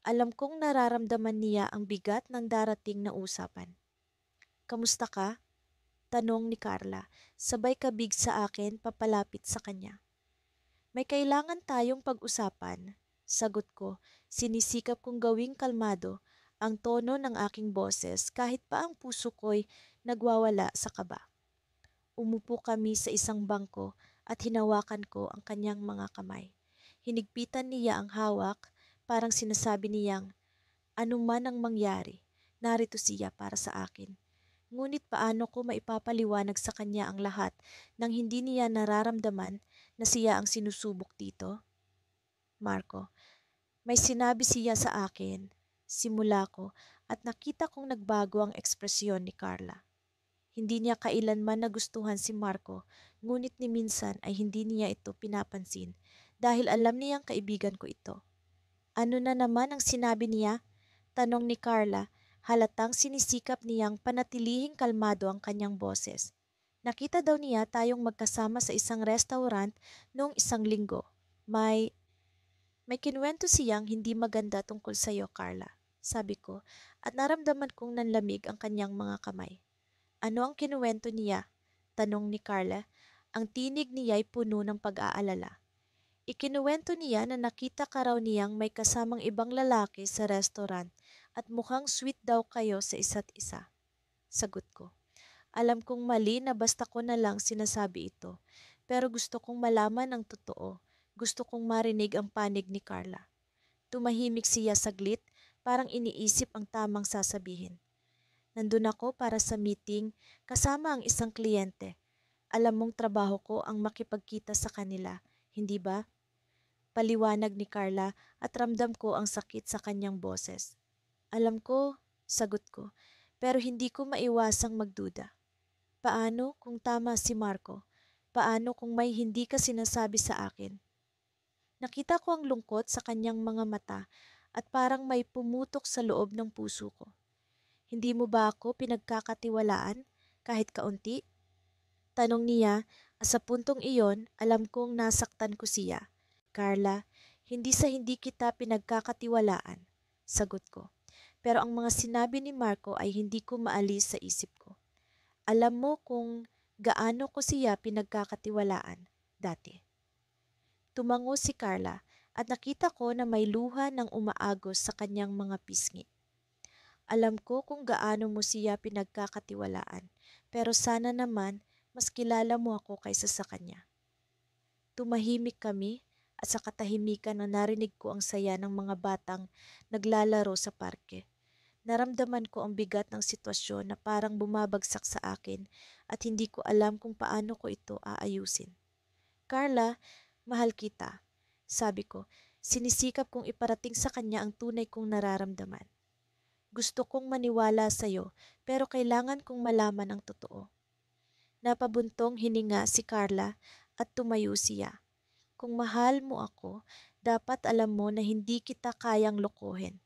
S1: Alam kong nararamdaman niya ang bigat ng darating na usapan. Kamusta ka? Tanong ni Carla, sabay kabig sa akin papalapit sa kanya. May kailangan tayong pag-usapan, sagot ko, sinisikap kong gawing kalmado ang tono ng aking boses kahit pa ang puso ko'y nagwawala sa kaba. Umupo kami sa isang bangko at hinawakan ko ang kanyang mga kamay. Hinigpitan niya ang hawak, parang sinasabi niyang, ano man ang mangyari, narito siya para sa akin. Ngunit paano ko maipapaliwanag sa kanya ang lahat nang hindi niya nararamdaman na siya ang sinusubok dito? Marco, may sinabi siya sa akin, simula ko, at nakita kong nagbago ang ekspresyon ni Carla. Hindi niya kailanman nagustuhan si Marco, ngunit ni minsan ay hindi niya ito pinapansin dahil alam niyang kaibigan ko ito. Ano na naman ang sinabi niya? Tanong ni Carla Halatang sinisikap niyang panatilihing kalmado ang kanyang boses. Nakita daw niya tayong magkasama sa isang restaurant noong isang linggo. May kinuwento siyang hindi maganda tungkol sa iyo, Carla, sabi ko, at naramdaman kong nanlamig ang kanyang mga kamay. Ano ang kinuwento niya? Tanong ni Carla. Ang tinig niya ay puno ng pag-aalala. Ikinuwento niya na nakita ka raw niyang may kasamang ibang lalaki sa restaurant at mukhang sweet daw kayo sa isa't isa. Sagot ko. Alam kong mali na basta ko na lang sinasabi ito, pero gusto kong malaman ang totoo. Gusto kong marinig ang panig ni Carla. Tumahimik siya saglit, parang iniisip ang tamang sasabihin. Nandun ako para sa meeting kasama ang isang kliyente. Alam mong trabaho ko ang makipagkita sa kanila, hindi ba? Paliwanag ni Carla at ramdam ko ang sakit sa kanyang boses. Alam ko, sagot ko, pero hindi ko maiwasang magduda. Paano kung tama si Marco? Paano kung may hindi ka sinasabi sa akin? Nakita ko ang lungkot sa kanyang mga mata at parang may pumutok sa loob ng puso ko. Hindi mo ba ako pinagkakatiwalaan kahit kaunti? Tanong niya at sa puntong iyon alam kong nasaktan ko siya. Carla, hindi sa hindi kita pinagkakatiwalaan, sagot ko. Pero ang mga sinabi ni Marco ay hindi ko maalis sa isip ko. Alam mo kung gaano ko siya pinagkakatiwalaan dati. Tumango si Carla at nakita ko na may luha ng umaagos sa kanyang mga pisngi. Alam ko kung gaano mo siya pinagkakatiwalaan, pero sana naman mas kilala mo ako kaysa sa kanya. Tumahimik kami at sa katahimikan na narinig ko ang saya ng mga batang naglalaro sa parke. Naramdaman ko ang bigat ng sitwasyon na parang bumabagsak sa akin at hindi ko alam kung paano ko ito aayusin. Carla, mahal kita, sabi ko. Sinisikap kong iparating sa kanya ang tunay kong nararamdaman. Gusto kong maniwala sa'yo pero kailangan kong malaman ang totoo. Napabuntong hininga si Carla at tumayo siya. Kung mahal mo ako, dapat alam mo na hindi kita kayang lokohin.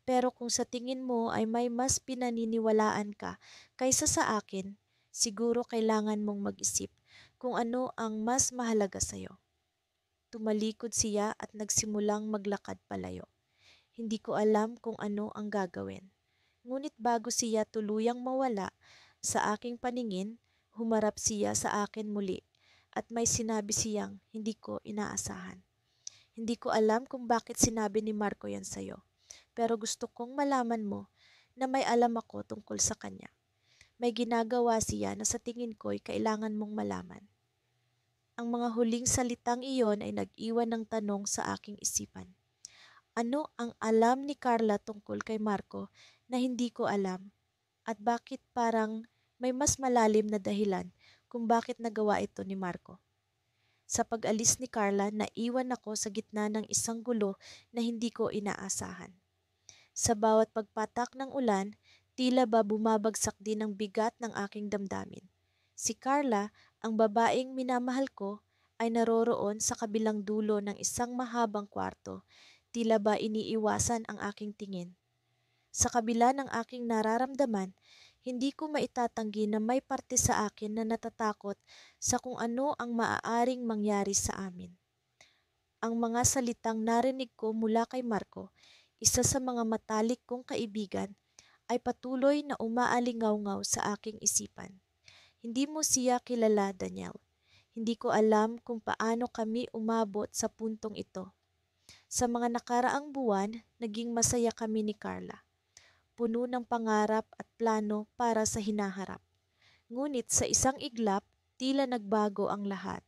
S1: Pero kung sa tingin mo ay may mas pinaniniwalaan ka kaysa sa akin, siguro kailangan mong mag-isip kung ano ang mas mahalaga sa'yo. Tumalikod siya at nagsimulang maglakad palayo. Hindi ko alam kung ano ang gagawin. Ngunit bago siya tuluyang mawala sa aking paningin, humarap siya sa akin muli at may sinabi siyang hindi ko inaasahan. Hindi ko alam kung bakit sinabi ni Marco yan sa'yo, pero gusto kong malaman mo na may alam ako tungkol sa kanya. May ginagawa siya na sa tingin ko'y kailangan mong malaman. Ang mga huling salitang iyon ay nag-iwan ng tanong sa aking isipan. Ano ang alam ni Carla tungkol kay Marco na hindi ko alam? At bakit parang may mas malalim na dahilan kung bakit nagawa ito ni Marco? Sa pag-alis ni Carla, naiwan ako sa gitna ng isang gulo na hindi ko inaasahan. Sa bawat pagpatak ng ulan, tila ba bumabagsak din ang bigat ng aking damdamin. Si Carla, ang babaeng minamahal ko, ay naroroon sa kabilang dulo ng isang mahabang kwarto. Tila ba iniiwasan ang aking tingin. Sa kabila ng aking nararamdaman, hindi ko maitatanggi na may parte sa akin na natatakot sa kung ano ang maaaring mangyari sa amin. Ang mga salitang narinig ko mula kay Marco, isa sa mga matalik kong kaibigan, ay patuloy na umaalingaw-ngaw sa aking isipan. Hindi mo siya kilala, Daniel. Hindi ko alam kung paano kami umabot sa puntong ito. Sa mga nakaraang buwan, naging masaya kami ni Carla. Puno ng pangarap at plano para sa hinaharap. Ngunit sa isang iglap, tila nagbago ang lahat.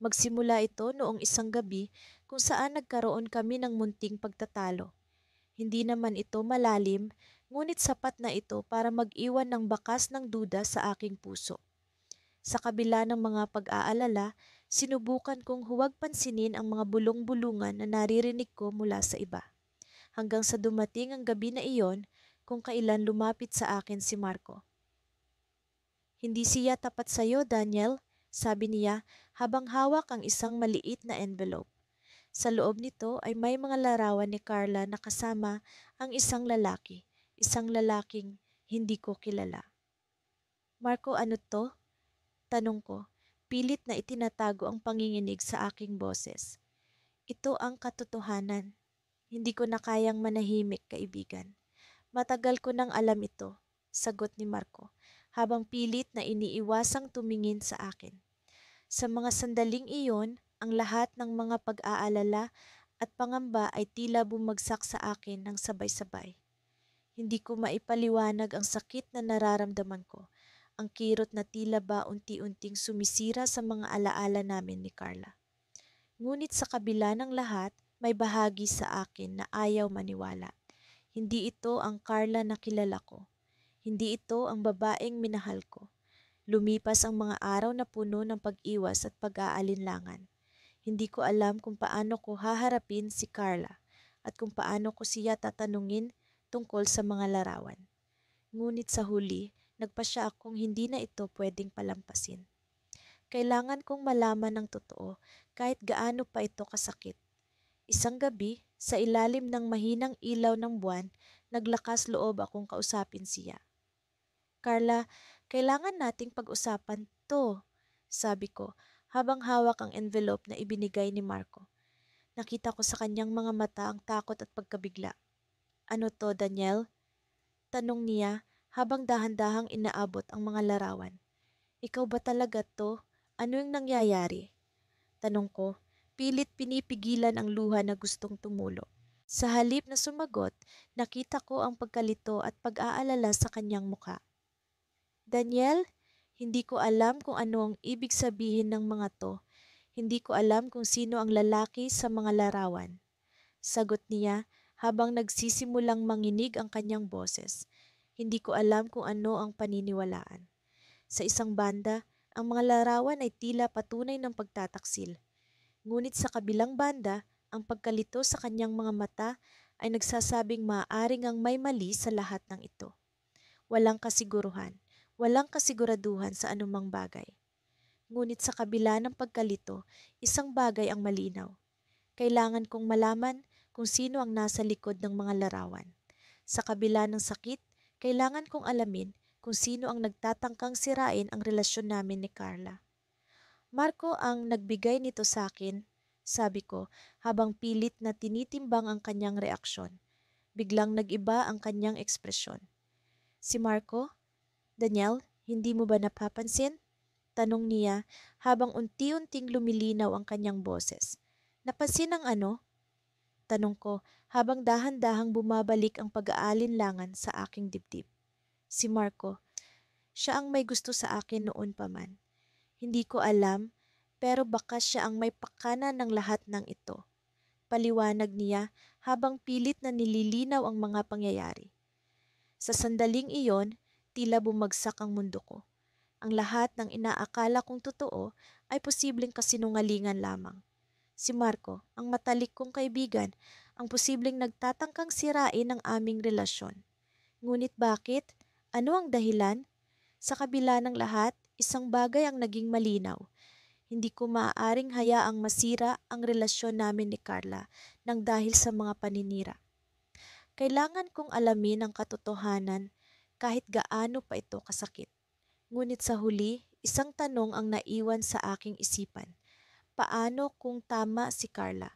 S1: Magsimula ito noong isang gabi kung saan nagkaroon kami ng munting pagtatalo. Hindi naman ito malalim, ngunit sapat na ito para mag-iwan ng bakas ng duda sa aking puso. Sa kabila ng mga pag-aalala, sinubukan kong huwag pansinin ang mga bulong-bulungan na naririnig ko mula sa iba. Hanggang sa dumating ang gabi na iyon kung kailan lumapit sa akin si Marco. Hindi siya tapat sa iyo, Daniel, sabi niya habang hawak ang isang maliit na envelope. Sa loob nito ay may mga larawan ni Carla na kasama ang isang lalaki, isang lalaking hindi ko kilala. Marco, ano to? Tanong ko, pilit na itinatago ang panginginig sa aking boses. Ito ang katotohanan. Hindi ko na kayang manahimik, kaibigan. Matagal ko nang alam ito, sagot ni Marco, habang pilit na iniiwasang tumingin sa akin. Sa mga sandaling iyon, ang lahat ng mga pag-aalala at pangamba ay tila bumagsak sa akin ng sabay-sabay. Hindi ko maipaliwanag ang sakit na nararamdaman ko, ang kirot na tila ba unti-unting sumisira sa mga alaala namin ni Carla. Ngunit sa kabila ng lahat, may bahagi sa akin na ayaw maniwala. Hindi ito ang Carla na kilala ko. Hindi ito ang babaeng minahal ko. Lumipas ang mga araw na puno ng pag-iwas at pag-aalinlangan. Hindi ko alam kung paano ko haharapin si Carla at kung paano ko siya tatanungin tungkol sa mga larawan. Ngunit sa huli, nagpasya akong hindi na ito pwedeng palampasin. Kailangan kong malaman ng totoo kahit gaano pa ito kasakit. Isang gabi, sa ilalim ng mahinang ilaw ng buwan, naglakas loob akong kausapin siya. Carla, kailangan nating pag-usapan to, sabi ko habang hawak ang envelope na ibinigay ni Marco. Nakita ko sa kanyang mga mata ang takot at pagkabigla. Ano to, Daniel? Tanong niya habang dahan-dahang inaabot ang mga larawan. Ikaw ba talaga to? Ano yung nangyayari? Tanong ko, pilit pinipigilan ang luha na gustong tumulo. Sa halip na sumagot, nakita ko ang pagkalito at pag-aalala sa kanyang muka. Daniel, hindi ko alam kung ano ang ibig sabihin ng mga to. Hindi ko alam kung sino ang lalaki sa mga larawan. Sagot niya habang nagsisimulang manginig ang kanyang boses. Hindi ko alam kung ano ang paniniwalaan. Sa isang banda, ang mga larawan ay tila patunay ng pagtataksil. Ngunit sa kabilang banda, ang pagkalito sa kanyang mga mata ay nagsasabing maaaring ang may mali sa lahat ng ito. Walang kasiguruhan, walang kasiguraduhan sa anumang bagay. Ngunit sa kabila ng pagkalito, isang bagay ang malinaw. Kailangan kong malaman kung sino ang nasa likod ng mga larawan. Sa kabila ng sakit, kailangan kong alamin kung sino ang nagtatangkang sirain ang relasyon namin ni Carla. Marco ang nagbigay nito sa akin, sabi ko habang pilit na tinitimbang ang kanyang reaksyon. Biglang nag-iba ang kanyang ekspresyon. Si Marco? Daniel, hindi mo ba napapansin? Tanong niya habang unti-unting lumilinaw ang kanyang boses. Napansin ang ano? Tanong ko habang dahan-dahang bumabalik ang pag-aalinlangan sa aking dibdib. Si Marco, siya ang may gusto sa akin noon pa man. Hindi ko alam, pero baka siya ang may pakana ng lahat ng ito. Paliwanag niya habang pilit na nililinaw ang mga pangyayari. Sa sandaling iyon, tila bumagsak ang mundo ko. Ang lahat ng inaakala kong totoo ay posibleng kasinungalingan lamang. Si Marco, ang matalik kong kaibigan, ang posibleng nagtatangkang sirain ang aming relasyon. Ngunit bakit? Ano ang dahilan? Sa kabila ng lahat, isang bagay ang naging malinaw. Hindi ko maaaring hayaang masira ang relasyon namin ni Carla nang dahil sa mga paninira. Kailangan kong alamin ang katotohanan kahit gaano pa ito kasakit. Ngunit sa huli, isang tanong ang naiwan sa aking isipan. Paano kung tama si Carla?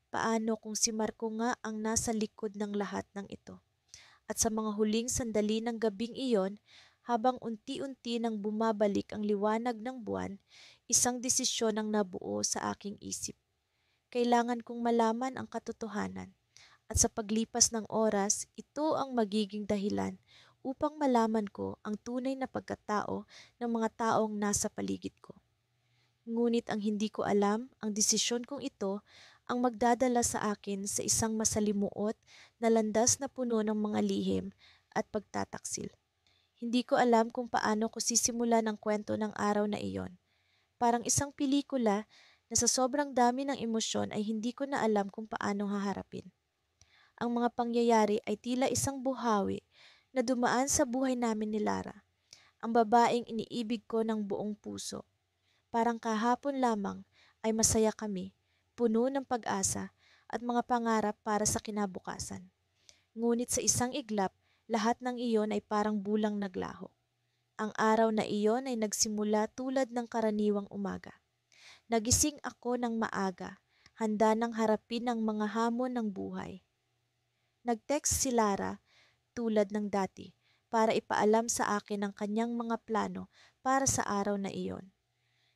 S1: Paano kung si Marco nga ang nasa likod ng lahat ng ito? At sa mga huling sandali ng gabing iyon, habang unti-unti nang bumabalik ang liwanag ng buwan, isang desisyon ang nabuo sa aking isip. Kailangan kong malaman ang katotohanan. At sa paglipas ng oras, ito ang magiging dahilan upang malaman ko ang tunay na pagkatao ng mga taong nasa paligid ko. Ngunit ang hindi ko alam, ang desisyon kong ito ang magdadala sa akin sa isang masalimuot na landas na puno ng mga lihim at pagtataksil. Hindi ko alam kung paano ko sisimulan ang kwento ng araw na iyon. Parang isang pelikula na sa sobrang dami ng emosyon ay hindi ko na alam kung paano haharapin. Ang mga pangyayari ay tila isang buhawi na dumaan sa buhay namin ni Lara, ang babaeng iniibig ko ng buong puso. Parang kahapon lamang ay masaya kami, puno ng pag-asa at mga pangarap para sa kinabukasan. Ngunit sa isang iglap, Lahat ng iyon ay parang bulang naglaho. Ang araw na iyon ay nagsimula tulad ng karaniwang umaga. Nagising ako ng maaga, handa nang harapin ang mga hamon ng buhay. Nag-text si Lara tulad ng dati para ipaalam sa akin ang kanyang mga plano para sa araw na iyon.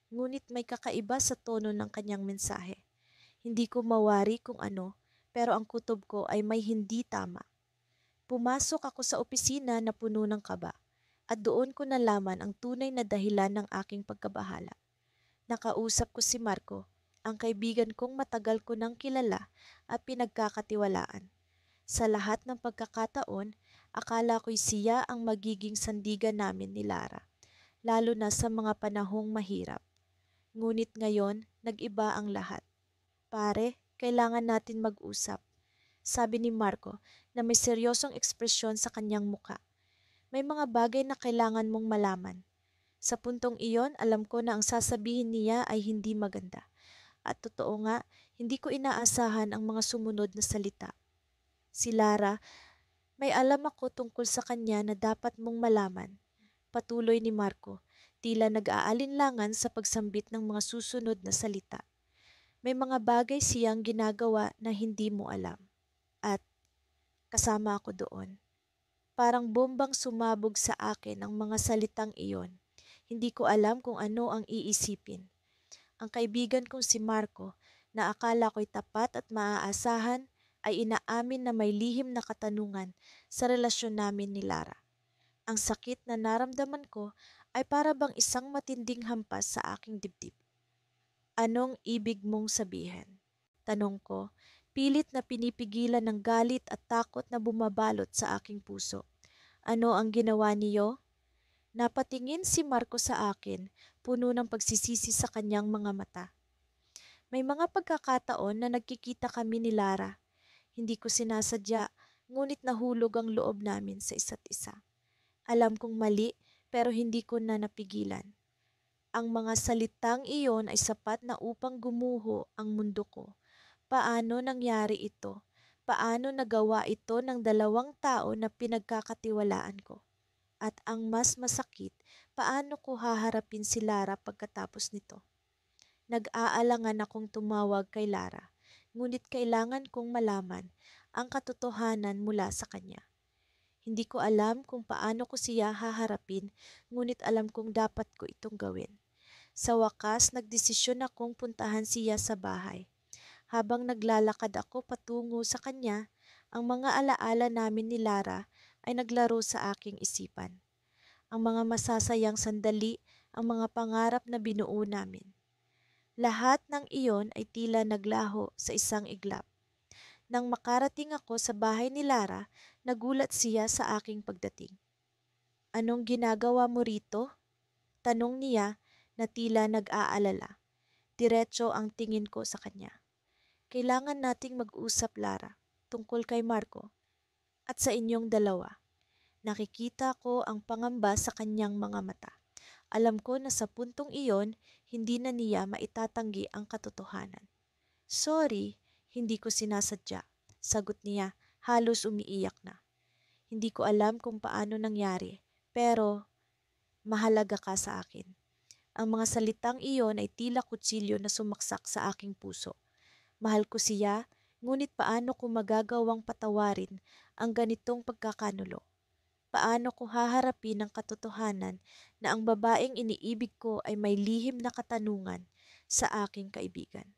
S1: Ngunit may kakaiba sa tono ng kanyang mensahe. Hindi ko mawari kung ano, pero ang kutob ko ay may hindi tama. Pumasok ako sa opisina na puno ng kaba at doon ko nalaman ang tunay na dahilan ng aking pagkabahala. Nakausap ko si Marco, ang kaibigan kong matagal ko nang kilala at pinagkakatiwalaan. Sa lahat ng pagkakataon, akala ko'y siya ang magiging sandigan namin ni Lara, lalo na sa mga panahong mahirap. Ngunit ngayon, nag-iba ang lahat. Pare, kailangan natin mag-usap, sabi ni Marco na may seryosong ekspresyon sa kanyang muka. May mga bagay na kailangan mong malaman. Sa puntong iyon, alam ko na ang sasabihin niya ay hindi maganda. At totoo nga, hindi ko inaasahan ang mga sumunod na salita. Si Lara, may alam ako tungkol sa kanya na dapat mong malaman. Patuloy ni Marco, tila nag-aalinlangan sa pagsambit ng mga susunod na salita. May mga bagay siyang ginagawa na hindi mo alam. At kasama ako doon. Parang bombang sumabog sa akin ang mga salitang iyon. Hindi ko alam kung ano ang iisipin. Ang kaibigan kong si Marco, na akala ko'y tapat at maaasahan, ay inaamin na may lihim na katanungan sa relasyon namin ni Lara. Ang sakit na naramdaman ko ay para bang isang matinding hampas sa aking dibdib. Anong ibig mong sabihin? Tanong ko, pilit na pinipigilan ng galit at takot na bumabalot sa aking puso. Ano ang ginawa niyo? Napatingin si Marco sa akin, puno ng pagsisisi sa kanyang mga mata. May mga pagkakataon na nagkikita kami ni Lara. Hindi ko sinasadya, ngunit nahulog ang loob namin sa isa't isa. Alam kong mali, pero hindi ko na napigilan. Ang mga salitang iyon ay sapat na upang gumuho ang mundo ko. Paano nangyari ito? Paano nagawa ito ng dalawang tao na pinagkakatiwalaan ko? At ang mas masakit, paano ko haharapin si Lara pagkatapos nito? Nag-aalangan akong tumawag kay Lara, ngunit kailangan kong malaman ang katotohanan mula sa kanya. Hindi ko alam kung paano ko siya haharapin, ngunit alam kong dapat ko itong gawin. Sa wakas, nagdesisyon akong puntahan siya sa bahay. Habang naglalakad ako patungo sa kanya, ang mga alaala namin ni Lara ay naglaro sa aking isipan. Ang mga masasayang sandali, ang mga pangarap na binuo namin. Lahat ng iyon ay tila naglaho sa isang iglap. Nang makarating ako sa bahay ni Lara, nagulat siya sa aking pagdating. Anong ginagawa mo rito? Tanong niya na tila nag-aalala. Diretso ang tingin ko sa kanya. Kailangan nating mag-usap, Lara, tungkol kay Marco at sa inyong dalawa. Nakikita ko ang pangamba sa kanyang mga mata. Alam ko na sa puntong iyon, hindi na niya maitatanggi ang katotohanan. Sorry, hindi ko sinasadya. Sagot niya, halos umiiyak na. Hindi ko alam kung paano nangyari, pero mahalaga ka sa akin. Ang mga salitang iyon ay tila kutsilyo na sumaksak sa aking puso. Mahal ko siya, ngunit paano ko magagawang patawarin ang ganitong pagkakanulo? Paano ko haharapin ang katotohanan na ang babaeng iniibig ko ay may lihim na katanungan sa aking kaibigan?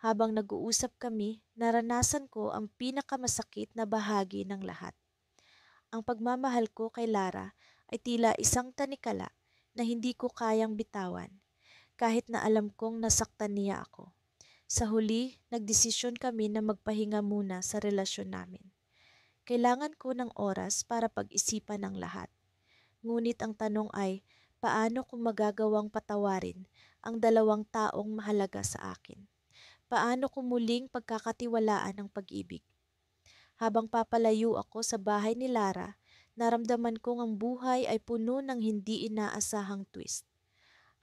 S1: Habang nag-uusap kami, naranasan ko ang pinakamasakit na bahagi ng lahat. Ang pagmamahal ko kay Lara ay tila isang tanikala na hindi ko kayang bitawan, kahit na alam kong nasaktan niya ako. Sa huli, nagdesisyon kami na magpahinga muna sa relasyon namin. Kailangan ko ng oras para pag-isipan ang lahat. Ngunit ang tanong ay, paano ko magagawang patawarin ang dalawang taong mahalaga sa akin? Paano ko muling pagkakatiwalaan ang pag-ibig? Habang papalayo ako sa bahay ni Lara, naramdaman kong ang buhay ay puno ng hindi inaasahang twist.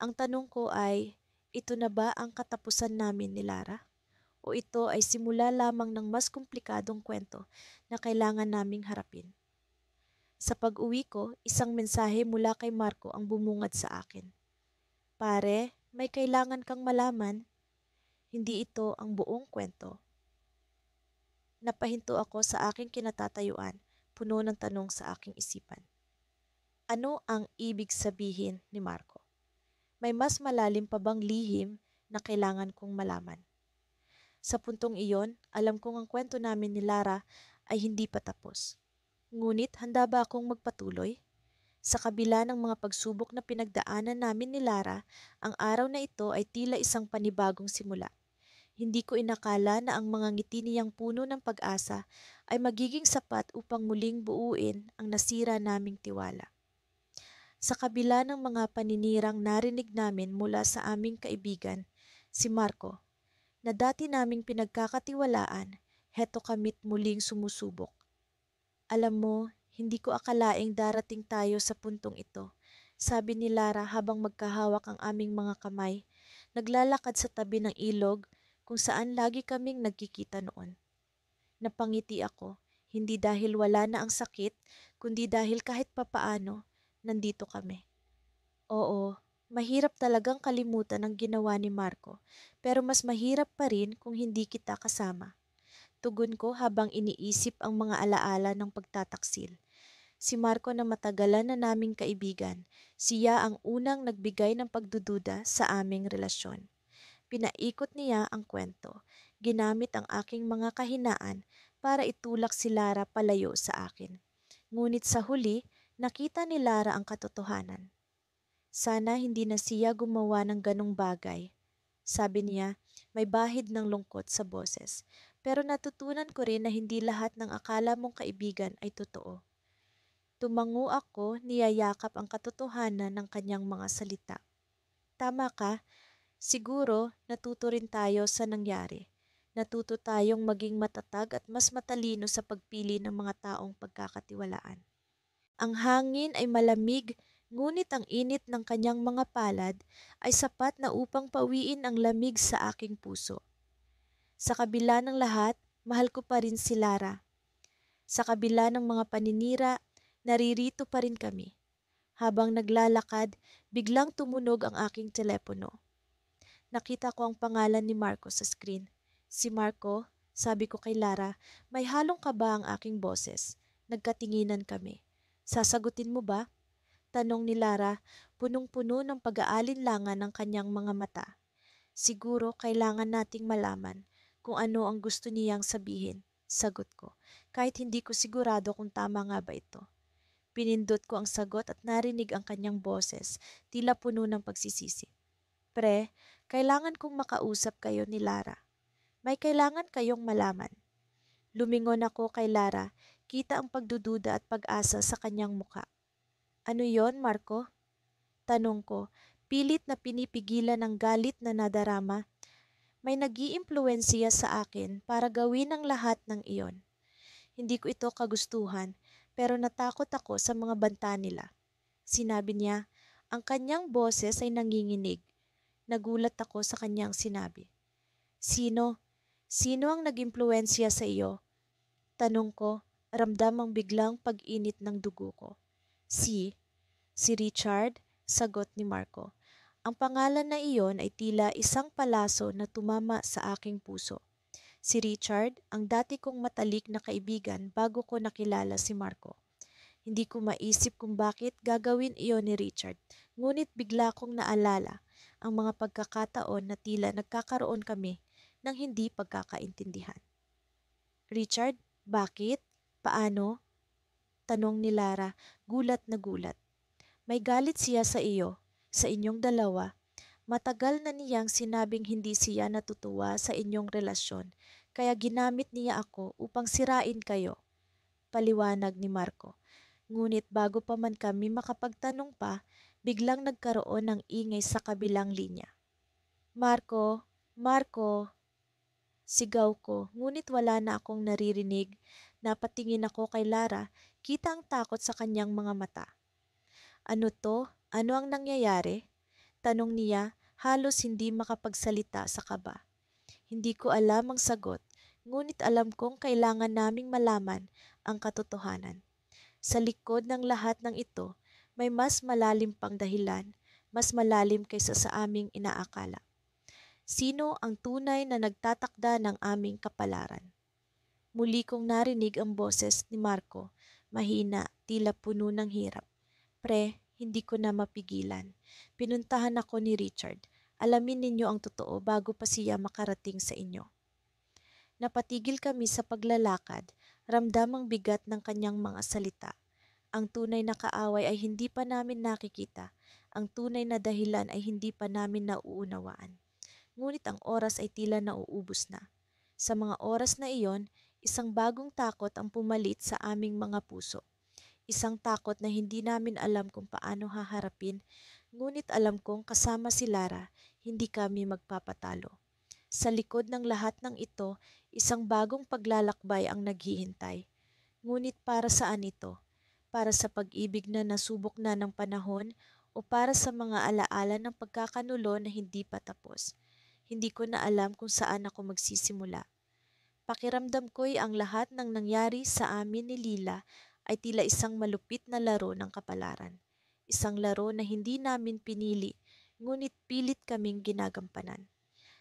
S1: Ang tanong ko ay, ito na ba ang katapusan namin ni Lara? O ito ay simula lamang ng mas komplikadong kwento na kailangan naming harapin? Sa pag-uwi ko, isang mensahe mula kay Marco ang bumungad sa akin. Pare, may kailangan kang malaman. Hindi ito ang buong kwento. Napahinto ako sa aking kinatatayuan, puno ng tanong sa aking isipan. Ano ang ibig sabihin ni Marco? May mas malalim pa bang lihim na kailangan kong malaman? Sa puntong iyon, alam kong ang kwento namin ni Lara ay hindi pa tapos. Ngunit handa ba akong magpatuloy? Sa kabila ng mga pagsubok na pinagdaanan namin ni Lara, ang araw na ito ay tila isang panibagong simula. Hindi ko inakala na ang mga ngiti niyang puno ng pag-asa ay magiging sapat upang muling buuin ang nasira naming tiwala. Sa kabila ng mga paninirang narinig namin mula sa aming kaibigan, si Marco, na dati naming pinagkakatiwalaan, heto kamit muling sumusubok. Alam mo, hindi ko akalaing darating tayo sa puntong ito, sabi ni Lara habang magkahawak ang aming mga kamay, naglalakad sa tabi ng ilog kung saan lagi kaming nagkikita noon. Napangiti ako, hindi dahil wala na ang sakit, kundi dahil kahit papaano, nandito kami. Oo, mahirap talagang kalimutan ang ginawa ni Marco, pero mas mahirap pa rin kung hindi kita kasama. Tugon ko habang iniisip ang mga alaala ng pagtataksil. Si Marco na matagalan na naming kaibigan, siya ang unang nagbigay ng pagdududa sa aming relasyon. Pinaikot niya ang kwento, ginamit ang aking mga kahinaan para itulak si Lara palayo sa akin. Ngunit sa huli, nakita ni Lara ang katotohanan. Sana hindi na siya gumawa ng ganong bagay. Sabi niya, may bahid ng lungkot sa boses. Pero natutunan ko rin na hindi lahat ng akala mong kaibigan ay totoo. Tumango ako, niyayakap ang katotohanan ng kanyang mga salita. Tama ka, siguro natuto rin tayo sa nangyari. Natuto tayong maging matatag at mas matalino sa pagpili ng mga taong pagkakatiwalaan. Ang hangin ay malamig, ngunit ang init ng kanyang mga palad ay sapat na upang pawiin ang lamig sa aking puso. Sa kabila ng lahat, mahal ko pa rin si Lara. Sa kabila ng mga paninira, naririto pa rin kami. Habang naglalakad, biglang tumunog ang aking telepono. Nakita ko ang pangalan ni Marco sa screen. Si Marco, sabi ko kay Lara, may halong kaba ang aking boses. Nagkatinginan kami. Sasagutin mo ba? Tanong ni Lara, punong-puno ng pag-aalinlangan ng kanyang mga mata. Siguro kailangan nating malaman kung ano ang gusto niyang sabihin, sagot ko, kahit hindi ko sigurado kung tama nga ba ito. Pinindot ko ang sagot at narinig ang kanyang boses, tila puno ng pagsisisi. Pre, kailangan kong makausap kayo ni Lara. May kailangan kayong malaman. Lumingon ako kay Lara, kita ang pagdududa at pag-asa sa kanyang muka. Ano yon, Marco? Tanong ko, pilit na pinipigilan ng galit na nadarama. May nag-iimpluwensiya sa akin para gawin ang lahat ng iyon. Hindi ko ito kagustuhan, pero natakot ako sa mga banta nila. Sinabi niya, ang kanyang boses ay nanginginig. Nagulat ako sa kanyang sinabi. Sino? Sino ang nag-impluwensya sa iyo? Tanong ko, ramdam ang biglang pag-init ng dugo ko. Si Richard, sagot ni Marco. Ang pangalan na iyon ay tila isang palaso na tumama sa aking puso. Si Richard, ang dati kong matalik na kaibigan bago ko nakilala si Marco. Hindi ko maisip kung bakit gagawin iyon ni Richard, ngunit bigla kong naalala ang mga pagkakataon na tila nagkakaroon kami ng hindi pagkakaintindihan. Richard, bakit? Paano? Tanong ni Lara, gulat na gulat. May galit siya sa iyo, sa inyong dalawa. Matagal na niyang sinabing hindi siya natutuwa sa inyong relasyon, kaya ginamit niya ako upang sirain kayo. Paliwanag ni Marco. Ngunit bago pa man kami makapagtanong pa, biglang nagkaroon ng ingay sa kabilang linya. Marco, Marco, sigaw ko, ngunit wala na akong naririnig. Napatingin ako kay Lara, kita ang takot sa kanyang mga mata. Ano to? Ano ang nangyayari? Tanong niya, halos hindi makapagsalita sa kaba. Hindi ko alam ang sagot, ngunit alam kong kailangan naming malaman ang katotohanan. Sa likod ng lahat ng ito, may mas malalim pang dahilan, mas malalim kaysa sa aming inaakala. Sino ang tunay na nagtatakda ng aming kapalaran? Muli kong narinig ang boses ni Marco, mahina, tila puno ng hirap. Pre, hindi ko na mapigilan. Pinuntahan ako ni Richard. Alamin ninyo ang totoo bago pa siya makarating sa inyo. Napatigil kami sa paglalakad, ramdam ang bigat ng kanyang mga salita. Ang tunay na kaaway ay hindi pa namin nakikita. Ang tunay na dahilan ay hindi pa namin nauunawaan. Ngunit ang oras ay tila nauubos na. Sa mga oras na iyon, isang bagong takot ang pumalit sa aming mga puso. Isang takot na hindi namin alam kung paano haharapin, ngunit alam kong kasama si Lara, hindi kami magpapatalo. Sa likod ng lahat ng ito, isang bagong paglalakbay ang naghihintay. Ngunit para saan ito? Para sa pag-ibig na nasubok na ng panahon o para sa mga alaala ng pagkakanulo na hindi pa tapos? Hindi ko na alam kung saan ako magsisimula. Pakiramdam ko'y ang lahat ng nangyari sa amin ni Lila ay tila isang malupit na laro ng kapalaran. Isang laro na hindi namin pinili, ngunit pilit kaming ginagampanan.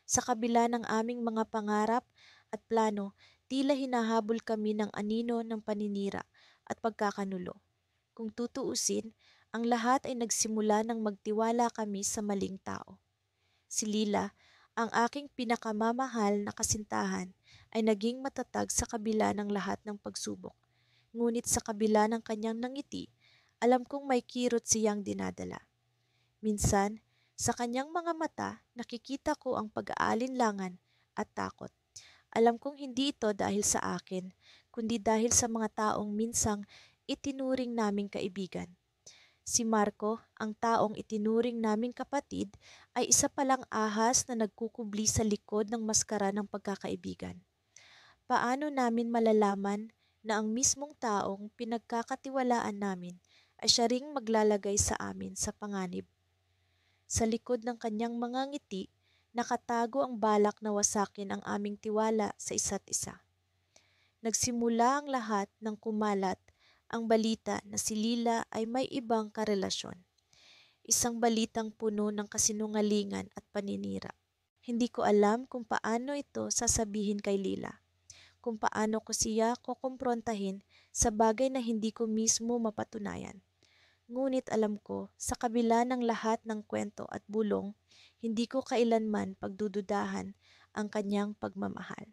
S1: Sa kabila ng aming mga pangarap at plano, tila hinahabol kami ng anino ng paninira at pagkakanulo. Kung tutuusin, ang lahat ay nagsimula nang magtiwala kami sa maling tao. Si Lila, ang aking pinakamamahal na kasintahan, ay naging matatag sa kabila ng lahat ng pagsubok. Ngunit sa kabila ng kanyang nangiti, alam kong may kirot siyang dinadala. Minsan, sa kanyang mga mata, nakikita ko ang pag-aalinlangan at takot. Alam kong hindi ito dahil sa akin, kundi dahil sa mga taong minsang itinuring naming kaibigan. Si Marco, ang taong itinuring naming kapatid, ay isa palang ahas na nagkukubli sa likod ng maskara ng pagkakaibigan. Paano namin malalaman na ang mismong taong pinagkakatiwalaan namin ay siya ring maglalagay sa amin sa panganib? Sa likod ng kanyang mga ngiti, nakatago ang balak na wasakin ang aming tiwala sa isa't isa. Nagsimula ang lahat ng kumalat ang balita na si Lila ay may ibang karelasyon. Isang balitang puno ng kasinungalingan at paninira. Hindi ko alam kung paano ito sasabihin kay Lila, kung paano ko siya kukumprontahin sa bagay na hindi ko mismo mapatunayan. Ngunit alam ko, sa kabila ng lahat ng kwento at bulong, hindi ko kailanman pagdududahan ang kanyang pagmamahal.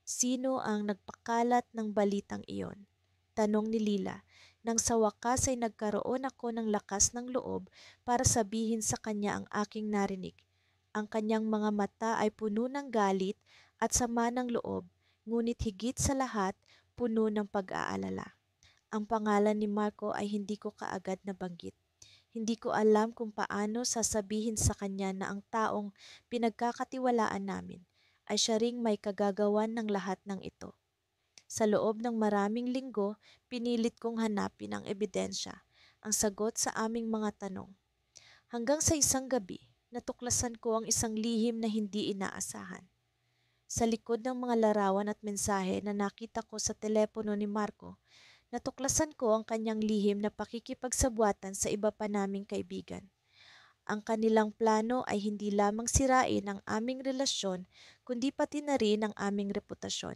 S1: Sino ang nagpakalat ng balitang iyon? Tanong ni Lila, nang sa wakas ay nagkaroon ako ng lakas ng loob para sabihin sa kanya ang aking narinig. Ang kanyang mga mata ay puno ng galit at sama ng loob, ngunit higit sa lahat, puno ng pag-aalala. Ang pangalan ni Marco ay hindi ko kaagad nabanggit. Hindi ko alam kung paano sasabihin sa kanya na ang taong pinagkakatiwalaan namin ay siya ring may kagagawan ng lahat ng ito. Sa loob ng maraming linggo, pinilit kong hanapin ang ebidensya, ang sagot sa aming mga tanong. Hanggang sa isang gabi, natuklasan ko ang isang lihim na hindi inaasahan. Sa likod ng mga larawan at mensahe na nakita ko sa telepono ni Marco, natuklasan ko ang kanyang lihim na pakikipagsabuatan sa iba pa naming kaibigan. Ang kanilang plano ay hindi lamang sirain ang aming relasyon, kundi pati na rin ang aming reputasyon.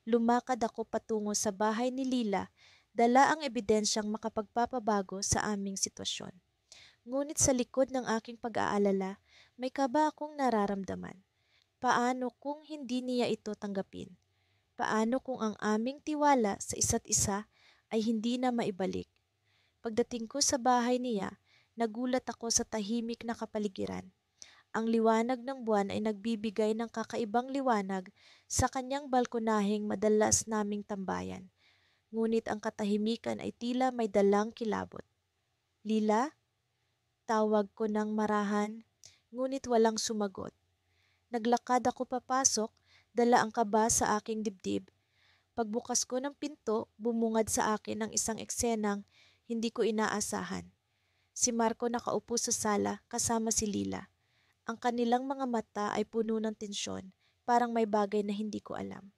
S1: Lumakad ako patungo sa bahay ni Lila, dala ang ebidensyang makapagpapabago sa aming sitwasyon. Ngunit sa likod ng aking pag-aalala, may kaba akong nararamdaman. Paano kung hindi niya ito tanggapin? Paano kung ang aming tiwala sa isa't isa ay hindi na maibalik? Pagdating ko sa bahay niya, nagulat ako sa tahimik na kapaligiran. Ang liwanag ng buwan ay nagbibigay ng kakaibang liwanag sa kanyang balkonaheng madalas naming tambayan. Ngunit ang katahimikan ay tila may dalang kilabot. Lila? Tawag ko ng marahan, ngunit walang sumagot. Naglakad ako papasok, dala ang kaba sa aking dibdib. Pagbukas ko ng pinto, bumungad sa akin ang isang eksenang hindi ko inaasahan. Si Marco nakaupo sa sala kasama si Lila. Ang kanilang mga mata ay puno ng tensyon, parang may bagay na hindi ko alam.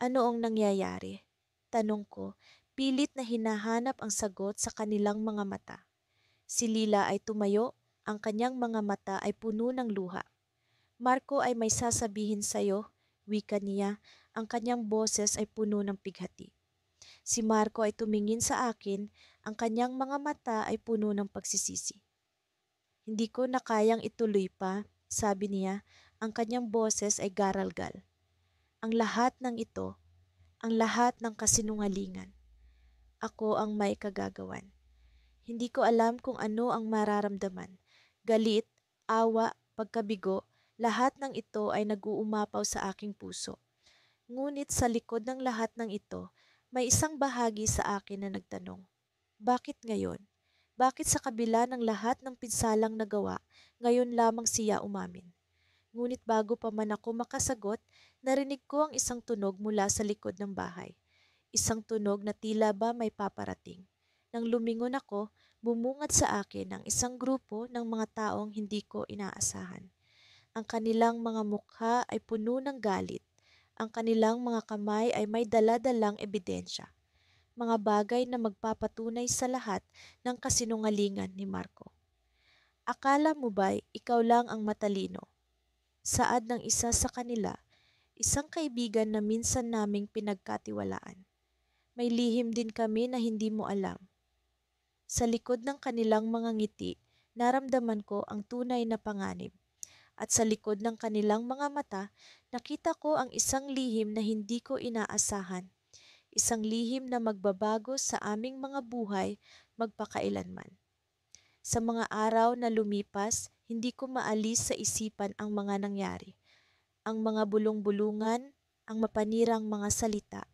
S1: Ano ang nangyayari? Tanong ko, pilit na hinahanap ang sagot sa kanilang mga mata. Si Lila ay tumayo, ang kanyang mga mata ay puno ng luha. Marco ay may sasabihin sa'yo, wika niya, ang kanyang boses ay puno ng pighati. Si Marco ay tumingin sa akin, ang kanyang mga mata ay puno ng pagsisisi. Hindi ko na kayang ituloy pa, sabi niya, ang kanyang boses ay garalgal. Ang lahat ng ito, ang lahat ng kasinungalingan. Ako ang may kagagawan. Hindi ko alam kung ano ang mararamdaman. Galit, awa, pagkabigo, lahat ng ito ay nag-uumapaw sa aking puso. Ngunit sa likod ng lahat ng ito, may isang bahagi sa akin na nagtanong, bakit ngayon? Bakit sa kabila ng lahat ng pinsalang nagawa, ngayon lamang siya umamin? Ngunit bago pa man ako makasagot, narinig ko ang isang tunog mula sa likod ng bahay. Isang tunog na tila ba may paparating. Nang lumingon ako, bumungad sa akin ang isang grupo ng mga taong hindi ko inaasahan. Ang kanilang mga mukha ay puno ng galit. Ang kanilang mga kamay ay may dala-dalang ebidensya. Mga bagay na magpapatunay sa lahat ng kasinungalingan ni Marco. Akala mo ba'y ikaw lang ang matalino? Saad ng isa sa kanila, isang kaibigan na minsan naming pinagkatiwalaan. May lihim din kami na hindi mo alam. Sa likod ng kanilang mga ngiti, naramdaman ko ang tunay na panganib. At sa likod ng kanilang mga mata, nakita ko ang isang lihim na hindi ko inaasahan. Isang lihim na magbabago sa aming mga buhay magpakailanman. Sa mga araw na lumipas, hindi ko maalis sa isipan ang mga nangyari. Ang mga bulong-bulungan, ang mapanirang mga salita,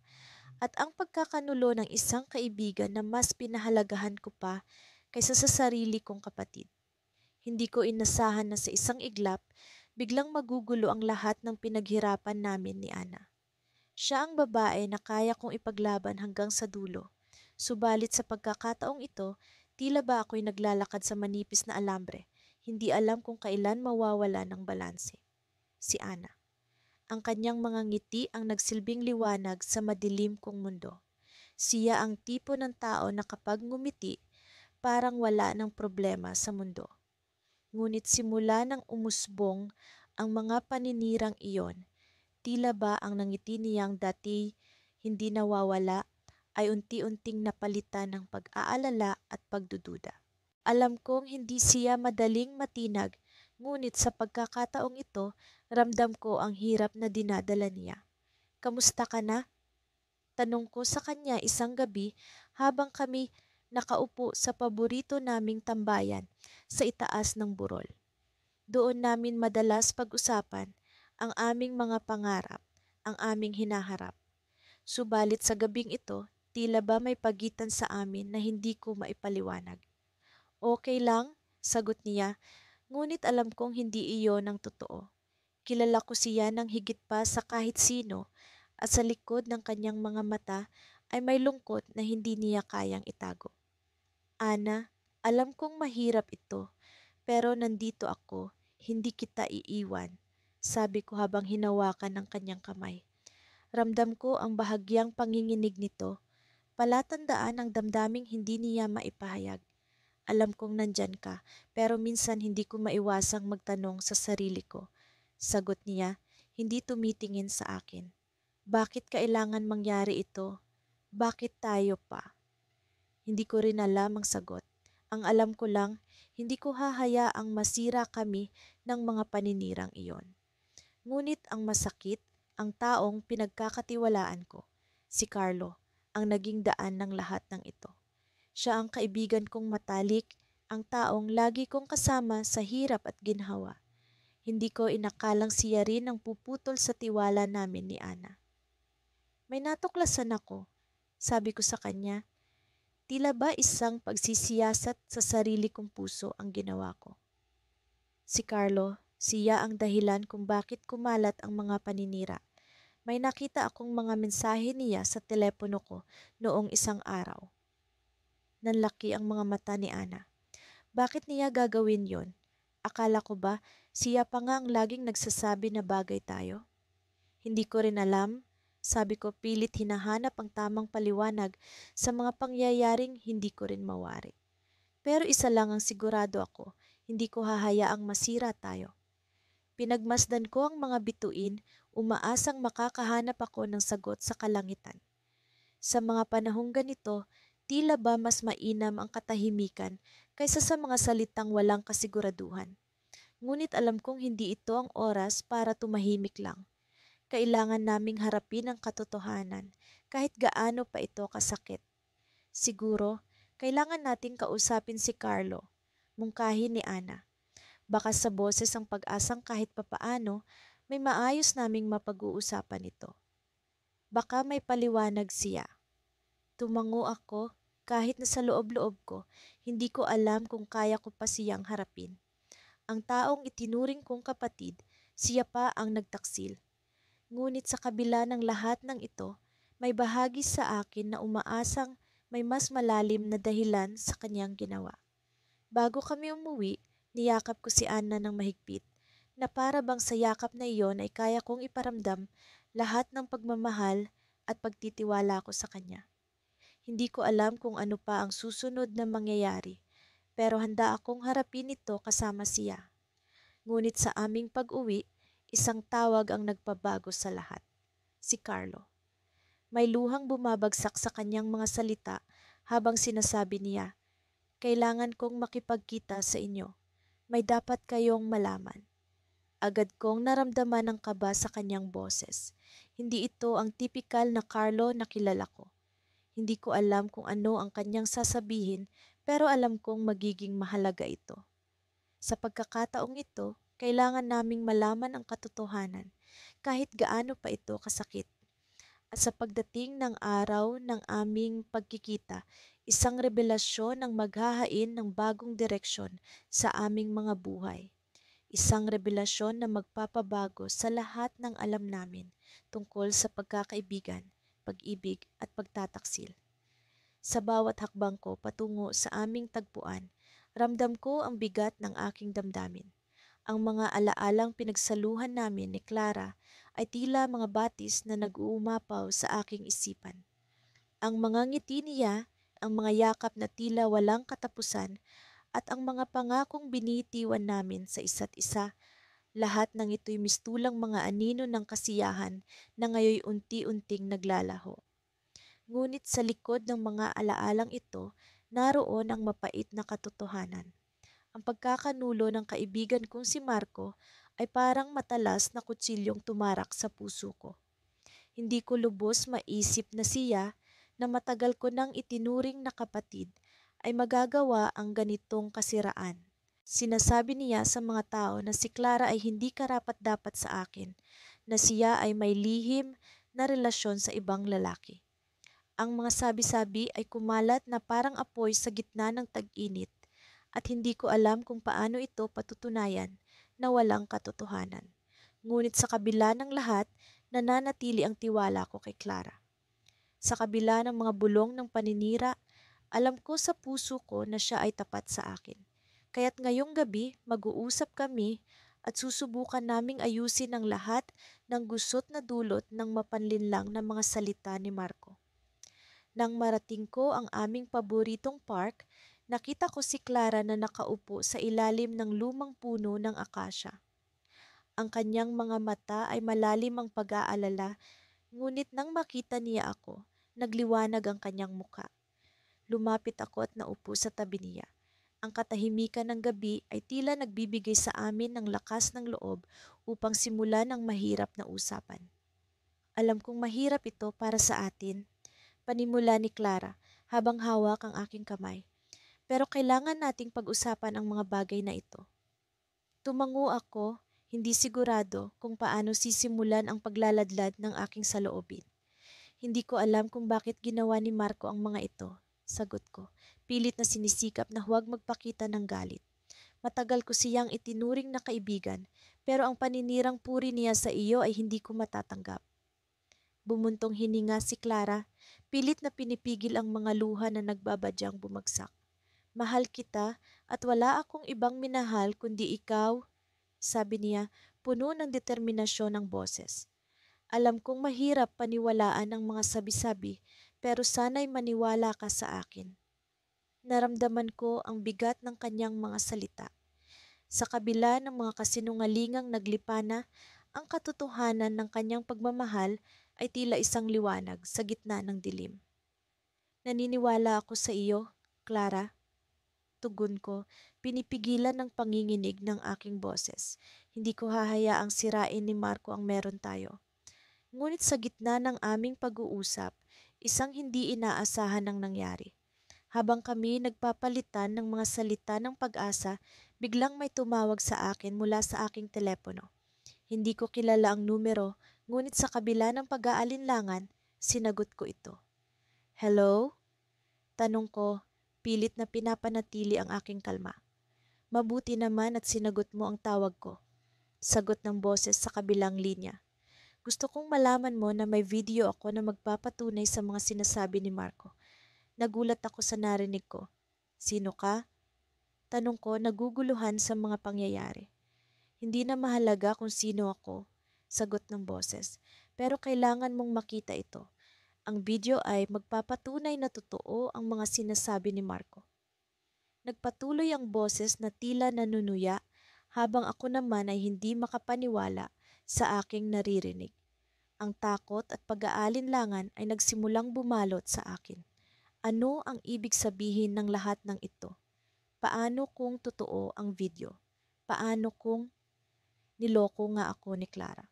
S1: at ang pagkakanulo ng isang kaibigan na mas pinahalagahan ko pa kaysa sa sarili kong kapatid. Hindi ko inasahan na sa isang iglap, biglang magugulo ang lahat ng pinaghirapan namin ni Ana. Siya ang babae na kaya kong ipaglaban hanggang sa dulo. Subalit sa pagkakataong ito, tila ba ako'y naglalakad sa manipis na alambre. Hindi alam kung kailan mawawala ng balanse. Si Ana. Ang kanyang mga ngiti ang nagsilbing liwanag sa madilim kong mundo. Siya ang tipo ng tao na kapag ngumiti, parang wala ng problema sa mundo. Ngunit simula nang umusbong ang mga paninirang iyon, tila ba ang nangiti niyang dati hindi nawawala ay unti-unting napalitan ng pag-aalala at pagdududa. Alam kong hindi siya madaling matinag, ngunit sa pagkakataong ito, ramdam ko ang hirap na dinadala niya. Kamusta ka na? Tanong ko sa kanya isang gabi habang kami nakaupo sa paborito naming tambayan sa itaas ng burol. Doon namin madalas pag-usapan ang aming mga pangarap, ang aming hinaharap. Subalit sa gabing ito, tila ba may pagitan sa amin na hindi ko maipaliwanag. Okay lang, sagot niya, ngunit alam kong hindi iyon ang totoo. Kilala ko siya ng higit pa sa kahit sino at sa likod ng kanyang mga mata ay may lungkot na hindi niya kayang itago. Ana, alam kong mahirap ito, pero nandito ako, hindi kita iiwan, sabi ko habang hinawakan ng kanyang kamay. Ramdam ko ang bahagyang panginginig nito, palatandaan ang damdaming hindi niya maipahayag. Alam kong nandyan ka, pero minsan hindi ko maiwasang magtanong sa sarili ko. Sagot niya, hindi tumitingin sa akin. Bakit kailangan mangyari ito? Bakit tayo pa? Hindi ko rin alam ang sagot. Ang alam ko lang, hindi ko hahayaang masira kami ng mga paninirang iyon. Ngunit ang masakit, ang taong pinagkakatiwalaan ko, si Carlo, ang naging daan ng lahat ng ito. Siya ang kaibigan kong matalik, ang taong lagi kong kasama sa hirap at ginhawa. Hindi ko inakalang siya rin ang puputol sa tiwala namin ni Ana. May natuklasan ako, sabi ko sa kanya, tila ba isang pagsisiyasat sa sarili kong puso ang ginawa ko. Si Carlo, siya ang dahilan kung bakit kumalat ang mga paninira. May nakita akong mga mensahe niya sa telepono ko noong isang araw. Nanlaki ang mga mata ni Ana. Bakit niya gagawin yon? Akala ko ba siya pa nga ang laging nagsasabi na bagay tayo? Hindi ko rin alam, Sabi ko pilit hinahanap ang tamang paliwanag sa mga pangyayaring hindi ko rin mawari. Pero isa lang ang sigurado ako, hindi ko hahayaang masira tayo. Pinagmasdan ko ang mga bituin, umaasang makakahanap ako ng sagot sa kalangitan. Sa mga panahong ganito, tila ba mas mainam ang katahimikan kaysa sa mga salitang walang kasiguraduhan. Ngunit alam kong hindi ito ang oras para tumahimik lang. Kailangan naming harapin ang katotohanan kahit gaano pa ito kasakit. Siguro, kailangan nating kausapin si Carlo, mungkahi ni Ana. Baka sa boses ang pag-asang kahit papaano, may maayos naming mapag-uusapan ito. Baka may paliwanag siya. Tumango ako kahit na sa loob-loob ko, hindi ko alam kung kaya ko pa siyang harapin. Ang taong itinuring kong kapatid, siya pa ang nagtaksil. Ngunit sa kabila ng lahat ng ito, may bahagi sa akin na umaasang may mas malalim na dahilan sa kanyang ginawa. Bago kami umuwi, niyakap ko si Anna ng mahigpit, na para bang sa yakap na iyon ay kaya kong iparamdam lahat ng pagmamahal at pagtitiwala ko sa kanya. Hindi ko alam kung ano pa ang susunod na mangyayari, pero handa akong harapin ito kasama siya. Ngunit sa aming pag-uwi, isang tawag ang nagpabago sa lahat. Si Carlo. May luhang bumabagsak sa kanyang mga salita habang sinasabi niya, "Kailangan kong makipagkita sa inyo. May dapat kayong malaman." Agad kong naramdaman ang kaba sa kanyang boses. Hindi ito ang tipikal na Carlo na kilala ko. Hindi ko alam kung ano ang kanyang sasabihin, pero alam kong magiging mahalaga ito. Sa pagkakataong ito, kailangan naming malaman ang katotohanan, kahit gaano pa ito kasakit. At sa pagdating ng araw ng aming pagkikita, isang revelasyon ang maghahain ng bagong direksyon sa aming mga buhay. Isang revelasyon na magpapabago sa lahat ng alam namin tungkol sa pagkakaibigan, pag-ibig at pagtataksil. Sa bawat hakbang ko patungo sa aming tagpuan, ramdam ko ang bigat ng aking damdamin. Ang mga alaalang pinagsaluhan namin ni Clara ay tila mga batis na nag-uumapaw sa aking isipan. Ang mga ngiti niya, ang mga yakap na tila walang katapusan, at ang mga pangakong binitiwan namin sa isa't isa, lahat ng ito'y mistulang mga anino ng kasiyahan na ngayoy unti-unting naglalaho. Ngunit sa likod ng mga alaalang ito, naroon ang mapait na katotohanan. Ang pagkakanulo ng kaibigan kong si Marco ay parang matalas na kutsilyong tumarak sa puso ko. Hindi ko lubos maisip na siya, na matagal ko nang itinuring na kapatid, ay magagawa ang ganitong kasiraan. Sinasabi niya sa mga tao na si Clara ay hindi karapat-dapat sa akin, na siya ay may lihim na relasyon sa ibang lalaki. Ang mga sabi-sabi ay kumalat na parang apoy sa gitna ng tag-init, at hindi ko alam kung paano ito patutunayan na walang katotohanan. Ngunit sa kabila ng lahat, nananatili ang tiwala ko kay Clara. Sa kabila ng mga bulong ng paninira, alam ko sa puso ko na siya ay tapat sa akin. Kaya't ngayong gabi, mag-uusap kami at susubukan naming ayusin ang lahat ng gusot na dulot ng mapanlinlang na mga salita ni Marco. Nang marating ko ang aming paboritong park, nakita ko si Clara na nakaupo sa ilalim ng lumang puno ng akasya. Ang kanyang mga mata ay malalim ang pag-aalala, ngunit nang makita niya ako, nagliwanag ang kanyang muka. Lumapit ako at naupo sa tabi niya. Ang katahimikan ng gabi ay tila nagbibigay sa amin ng lakas ng loob upang simulan ang mahirap na usapan. Alam kong mahirap ito para sa atin, panimula ni Clara habang hawak ang aking kamay. Pero kailangan nating pag-usapan ang mga bagay na ito. Tumango ako, hindi sigurado kung paano sisimulan ang paglaladlad ng aking saloobin. Hindi ko alam kung bakit ginawa ni Marco ang mga ito, sagot ko, pilit na sinisikap na huwag magpakita ng galit. Matagal ko siyang itinuring na kaibigan, pero ang paninirang puri niya sa iyo ay hindi ko matatanggap. Bumuntong hininga si Clara, pilit na pinipigil ang mga luha na nagbabadyang bumagsak. "Mahal kita at wala akong ibang minahal kundi ikaw," sabi niya, puno ng determinasyon ng boses. Alam kong mahirap paniwalaan ang mga sabi-sabi, pero sana'y maniwala ka sa akin. Naramdaman ko ang bigat ng kanyang mga salita. Sa kabila ng mga kasinungalingang naglipana, ang katotohanan ng kanyang pagmamahal ay tila isang liwanag sa gitna ng dilim. Naniniwala ako sa iyo, Clara. Tugon ko, pinipigilan ng panginginig ng aking boses. Hindi ko hahayaang sirain ni Marco ang meron tayo. Ngunit sa gitna ng aming pag-uusap, isang hindi inaasahan ang nangyari. Habang kami nagpapalitan ng mga salita ng pag-asa, biglang may tumawag sa akin mula sa aking telepono. Hindi ko kilala ang numero, ngunit sa kabila ng pag-aalinlangan, sinagot ko ito. Hello? Tanong ko, pilit na pinapanatili ang aking kalma. Mabuti naman at sinagot mo ang tawag ko. Sagot ng boses sa kabilang linya. Gusto kong malaman mo na may video ako na magpapatunay sa mga sinasabi ni Marco. Nagulat ako sa narinig ko. Sino ka? Tanong ko, naguguluhan sa mga pangyayari. Hindi na mahalaga kung sino ako, sagot ng boses. Pero kailangan mong makita ito. Ang video ay magpapatunay na totoo ang mga sinasabi ni Marco. Nagpatuloy ang boses na tila nanunuya habang ako naman ay hindi makapaniwala sa aking naririnig. Ang takot at pag-aalinlangan ay nagsimulang bumalot sa akin. Ano ang ibig sabihin ng lahat ng ito? Paano kung totoo ang video? Paano kung niloko nga ako ni Clara?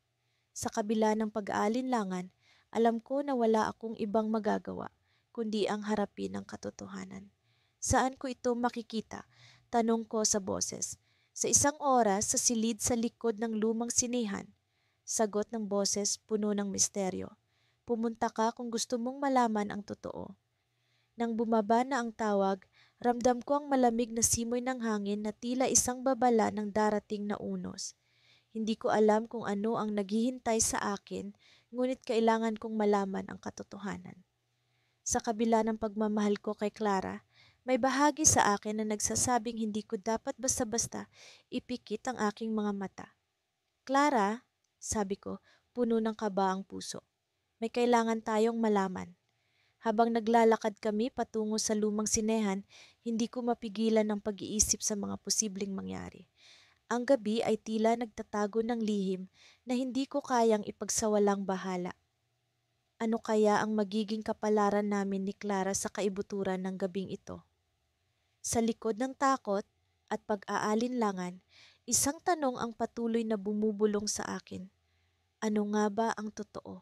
S1: Sa kabila ng pag-aalinlangan, alam ko na wala akong ibang magagawa kundi ang harapin ang katotohanan. Saan ko ito makikita? Tanong ko sa boses. Sa isang oras sa silid sa likod ng lumang sinehan. Sagot ng boses puno ng misteryo. Pumunta ka kung gusto mong malaman ang totoo. Nang bumaba na ang tawag, ramdam ko ang malamig na simoy ng hangin na tila isang babala ng darating na unos. Hindi ko alam kung ano ang naghihintay sa akin, ngunit kailangan kong malaman ang katotohanan. Sa kabila ng pagmamahal ko kay Clara, may bahagi sa akin na nagsasabing hindi ko dapat basta-basta ipikit ang aking mga mata. Clara, sabi ko, puno ng kaba ang puso. May kailangan tayong malaman. Habang naglalakad kami patungo sa lumang sinehan, hindi ko mapigilan ang pag-iisip sa mga posibleng mangyari. Ang gabi ay tila nagtatago ng lihim na hindi ko kayang ipagsawalang bahala. Ano kaya ang magiging kapalaran namin ni Clara sa kaibuturan ng gabing ito? Sa likod ng takot at pag-aalinlangan, isang tanong ang patuloy na bumubulong sa akin. Ano nga ba ang totoo?